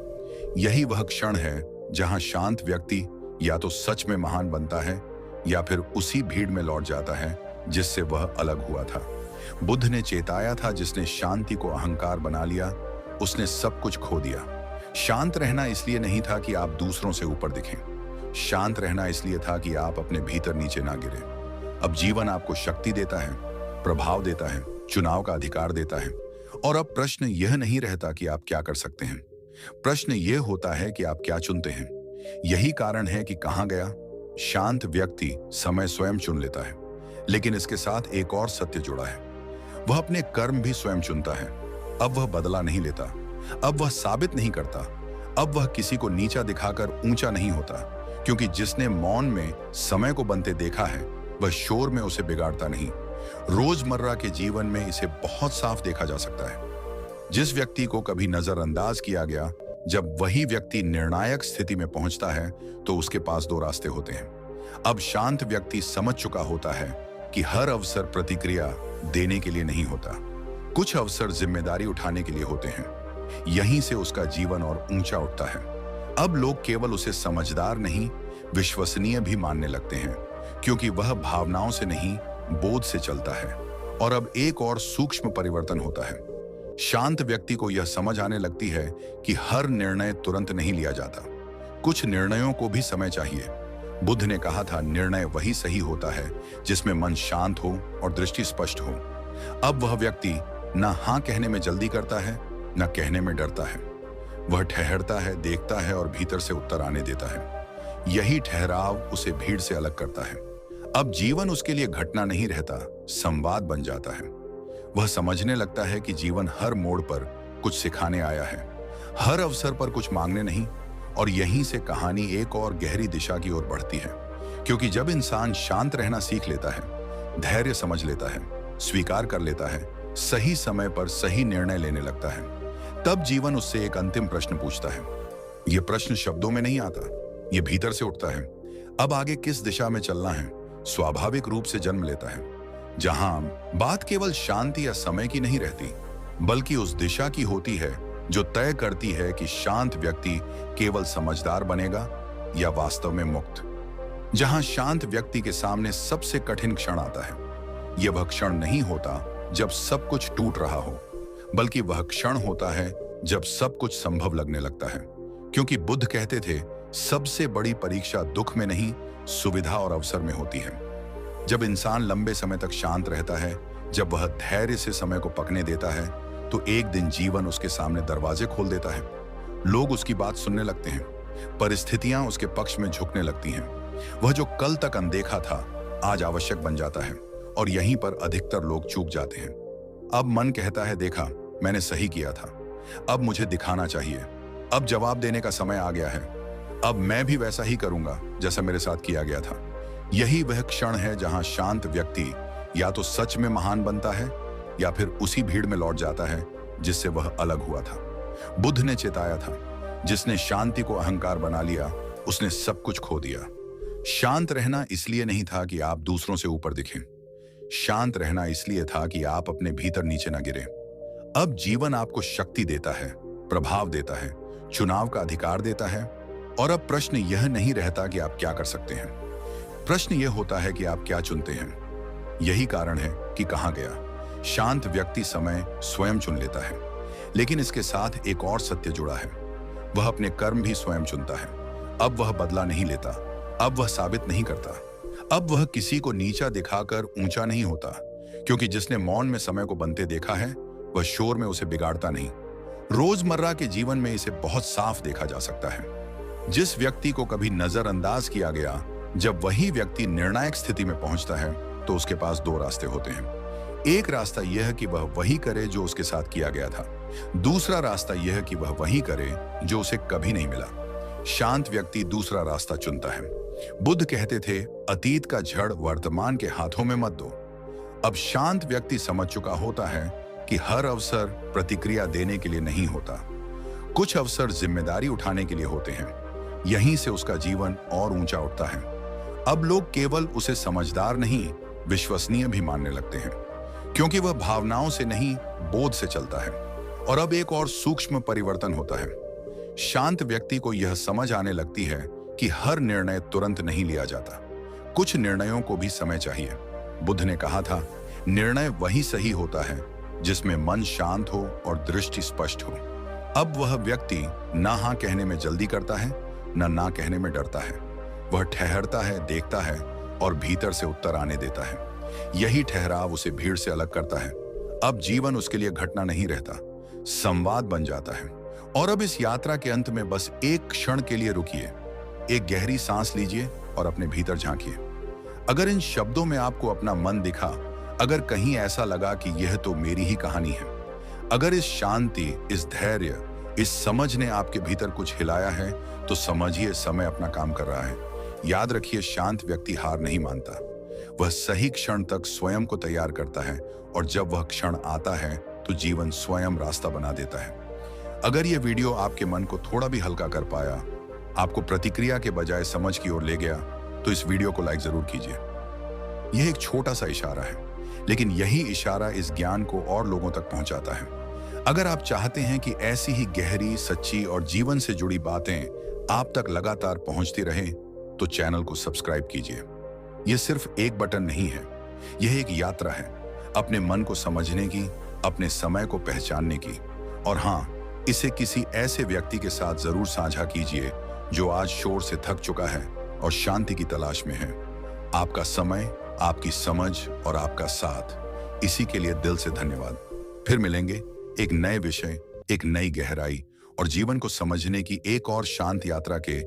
[SPEAKER 1] यही वह क्षण है जहां शांत व्यक्ति या तो सच में महान बनता है या फिर उसी भीड़ में लौट जाता है जिससे वह अलग हुआ था। बुद्ध ने चेताया था, जिसने शांति को अहंकार बना लिया उसने सब कुछ खो दिया। शांत रहना इसलिए नहीं था कि आप दूसरों से ऊपर दिखें, शांत रहना इसलिए था कि आप अपने भीतर नीचे ना गिरे। अब जीवन आपको शक्ति देता है, प्रभाव देता है, चुनाव का अधिकार देता है, और अब प्रश्न यह नहीं रहता कि आप क्या कर सकते हैं, प्रश्न यह होता है कि आप क्या चुनते हैं। यही कारण है कि कहा गया, शांत व्यक्ति समय स्वयं चुन लेता है। लेकिन इसके साथ एक और सत्य जुड़ा है, वह अपने कर्म भी स्वयं चुनता है। अब वह बदला नहीं लेता, अब वह साबित नहीं करता, अब वह किसी को नीचा दिखाकर ऊंचा नहीं होता, क्योंकि जिसने मौन में समय को बनते देखा है वह शोर में उसे बिगाड़ता नहीं। रोजमर्रा के जीवन में इसे बहुत साफ देखा जा सकता है। जिस व्यक्ति को कभी नजरअंदाज किया गया, जब वही व्यक्ति निर्णायक स्थिति में पहुंचता है तो उसके पास दो रास्ते होते हैं। अब शांत व्यक्ति समझ चुका होता है कि हर अवसर प्रतिक्रिया देने के लिए नहीं होता, कुछ अवसर जिम्मेदारी उठाने के लिए होते हैं। यहीं से उसका जीवन और ऊंचा उठता है। अब लोग केवल उसे समझदार नहीं, विश्वसनीय भी मानने लगते हैं, क्योंकि वह भावनाओं से नहीं, बोध से चलता है। और अब एक और सूक्ष्म परिवर्तन होता है। शांत व्यक्ति को यह समझ आने लगती है कि हर निर्णय तुरंत नहीं लिया जाता, कुछ निर्णयों को भी समय चाहिए। बुद्ध ने कहा था, निर्णय वही सही होता है जिसमें मन शांत हो और दृष्टि स्पष्ट हो। अब वह व्यक्ति न हां कहने में जल्दी करता है, न कहने में डरता है। वह ठहरता है, देखता है और भीतर से उत्तर आने देता है। यही ठहराव उसे भीड़ से अलग करता है। अब जीवन उसके लिए घटना नहीं रहता, संवाद बन जाता है। वह समझने लगता है कि जीवन हर मोड़ पर कुछ सिखाने आया है, हर अवसर पर कुछ मांगने नहीं। और यहीं से कहानी एक और गहरी दिशा की ओर बढ़ती है, क्योंकि जब इंसान शांत रहना सीख लेता है, धैर्य समझ लेता है, स्वीकार कर लेता है, सही समय पर सही निर्णय लेने लगता है, तब जीवन उससे एक अंतिम प्रश्न पूछता है। यह प्रश्न शब्दों में नहीं आता, यह भीतर से उठता है। अब आगे किस दिशा में चलना है स्वाभाविक रूप से जन्म लेता है, जहां बात केवल शांति या समय की नहीं रहती, बल्कि उस दिशा की होती है जो तय करती है कि शांत व्यक्ति केवल समझदार बनेगा या वास्तव में मुक्त। जहां शांत व्यक्ति के सामने सबसे कठिन क्षण आता है, यह वह क्षण नहीं होता जब सब कुछ टूट रहा हो, बल्कि वह क्षण होता है जब सब कुछ संभव लगने लगता है। क्योंकि बुद्ध कहते थे, सबसे बड़ी परीक्षा दुख में नहीं, सुविधा और अवसर में होती है। जब इंसान लंबे समय तक शांत रहता है, जब वह धैर्य से समय को पकने देता है, तो एक दिन जीवन उसके सामने दरवाजे खोल देता है। लोग उसकी बात सुनने लगते हैं, परिस्थितियां उसके पक्ष में झुकने लगती हैं। वह जो कल तक अनदेखा था, आज आवश्यक बन जाता है, और यहीं पर अधिकतर लोग चूक जाते हैं। अब मन कहता है, देखा मैंने सही किया था, अब मुझे दिखाना चाहिए, अब जवाब देने का समय आ गया है, अब मैं भी वैसा ही करूंगा जैसा मेरे साथ किया गया था। यही वह क्षण है जहां शांत व्यक्ति या तो सच में महान बनता है या फिर उसी भीड़ में लौट जाता है जिससे वह अलग हुआ था। बुद्ध ने चेताया था, जिसने शांति को अहंकार बना लिया उसने सब कुछ खो दिया। शांत रहना इसलिए नहीं था कि आप दूसरों से ऊपर दिखें, शांत रहना इसलिए था कि आप अपने भीतर नीचे न गिरे। अब जीवन आपको शक्ति देता है, प्रभाव देता है, चुनाव का अधिकार देता है, और अब प्रश्न यह नहीं रहता कि आप क्या कर सकते हैं, प्रश्न यह होता है कि आप क्या चुनते हैं। यही कारण है कि कहा गया, शांत व्यक्ति समय स्वयं चुन लेता है। लेकिन इसके साथ एक और सत्य जुड़ा है, वह अपने कर्म भी स्वयं चुनता है। अब वह बदला नहीं लेता, अब वह साबित नहीं करता, अब वह किसी को नीचा दिखाकर ऊंचा नहीं होता, क्योंकि जिसने मौन में समय को बनते देखा है वह शोर में उसे बिगाड़ता नहीं। रोजमर्रा के जीवन में इसे बहुत साफ देखा जा सकता है। जिस व्यक्ति को कभी नजरअंदाज किया गया, जब वही व्यक्ति निर्णायक स्थिति में पहुंचता है तो उसके पास दो रास्ते होते हैं। एक रास्ता यह कि वह वही करे जो उसके साथ किया गया था, दूसरा रास्ता यह कि वह वही करे जो उसे कभी नहीं मिला। शांत व्यक्ति दूसरा रास्ता चुनता है। बुद्ध कहते थे, अतीत का झड़ वर्तमान के हाथों में मत दो। अब शांत व्यक्ति समझ चुका होता है कि हर अवसर प्रतिक्रिया देने के लिए नहीं होता, कुछ अवसर जिम्मेदारी उठाने के लिए होते हैं। यहीं से उसका जीवन और ऊंचा उठता है। अब लोग केवल उसे समझदार नहीं, विश्वसनीय भी मानने लगते हैं, क्योंकि वह भावनाओं से नहीं, बोध से चलता है। और अब एक और सूक्ष्म परिवर्तन होता है। शांत व्यक्ति को यह समझ आने लगती है कि हर निर्णय तुरंत नहीं लिया जाता। कुछ निर्णयों को भी समय चाहिए। बुद्ध ने कहा था, निर्णय वही सही होता है जिसमें मन शांत हो और दृष्टि स्पष्ट हो। अब वह व्यक्ति ना हाँ कहने में जल्दी करता है, ना कहने में डरता है। वह ठहरता है, देखता है और भीतर से उत्तर आने देता है। यही ठहराव उसे भीड़ से अलग करता है। अब जीवन उसके लिए घटना नहीं रहता, संवाद बन जाता है। और अब इस यात्रा के अंत में बस एक क्षण के लिए रुकिए, एक गहरी सांस लीजिए और अपने भीतर झांकिए। अगर इन शब्दों में आपको अपना मन दिखा, अगर कहीं ऐसा लगा कि यह तो मेरी ही कहानी है, अगर इस शांति, इस धैर्य, इस समझ ने आपके भीतर कुछ हिलाया है, तो समझिए समय अपना काम कर रहा है। याद रखिए, शांत व्यक्ति हार नहीं मानता। वह सही क्षण तक स्वयं को तैयार करता है और जब वह क्षण आता है तो जीवन स्वयं रास्ता बना देता है। अगर यह वीडियो आपके मन को थोड़ा भी हल्का कर पाया, आपको प्रतिक्रिया के बजाय समझ की ओर ले गया, तो इस वीडियो को लाइक जरूर कीजिए। यह एक छोटा सा इशारा है, लेकिन यही इशारा इस ज्ञान को और लोगों तक पहुंचाता है। अगर आप चाहते हैं कि ऐसी ही गहरी, सच्ची और जीवन से जुड़ी बातें आप तक लगातार पहुंचती रहें, तो चैनल को सब्सक्राइब कीजिए। यह सिर्फ एक बटन नहीं है, यह एक यात्रा है अपने मन को समझने की, अपने समय को पहचानने की। और हाँ, इसे किसी ऐसे व्यक्ति के साथ जरूर साझा कीजिए जो आज शोर से थक चुका है और शांति की तलाश में है। आपका समय, आपकी समझ और आपका साथ, इसी के लिए दिल से धन्यवाद। फिर मिलेंगे एक नए विषय, एक नई गहराई और जीवन को समझने की एक और शांत यात्रा के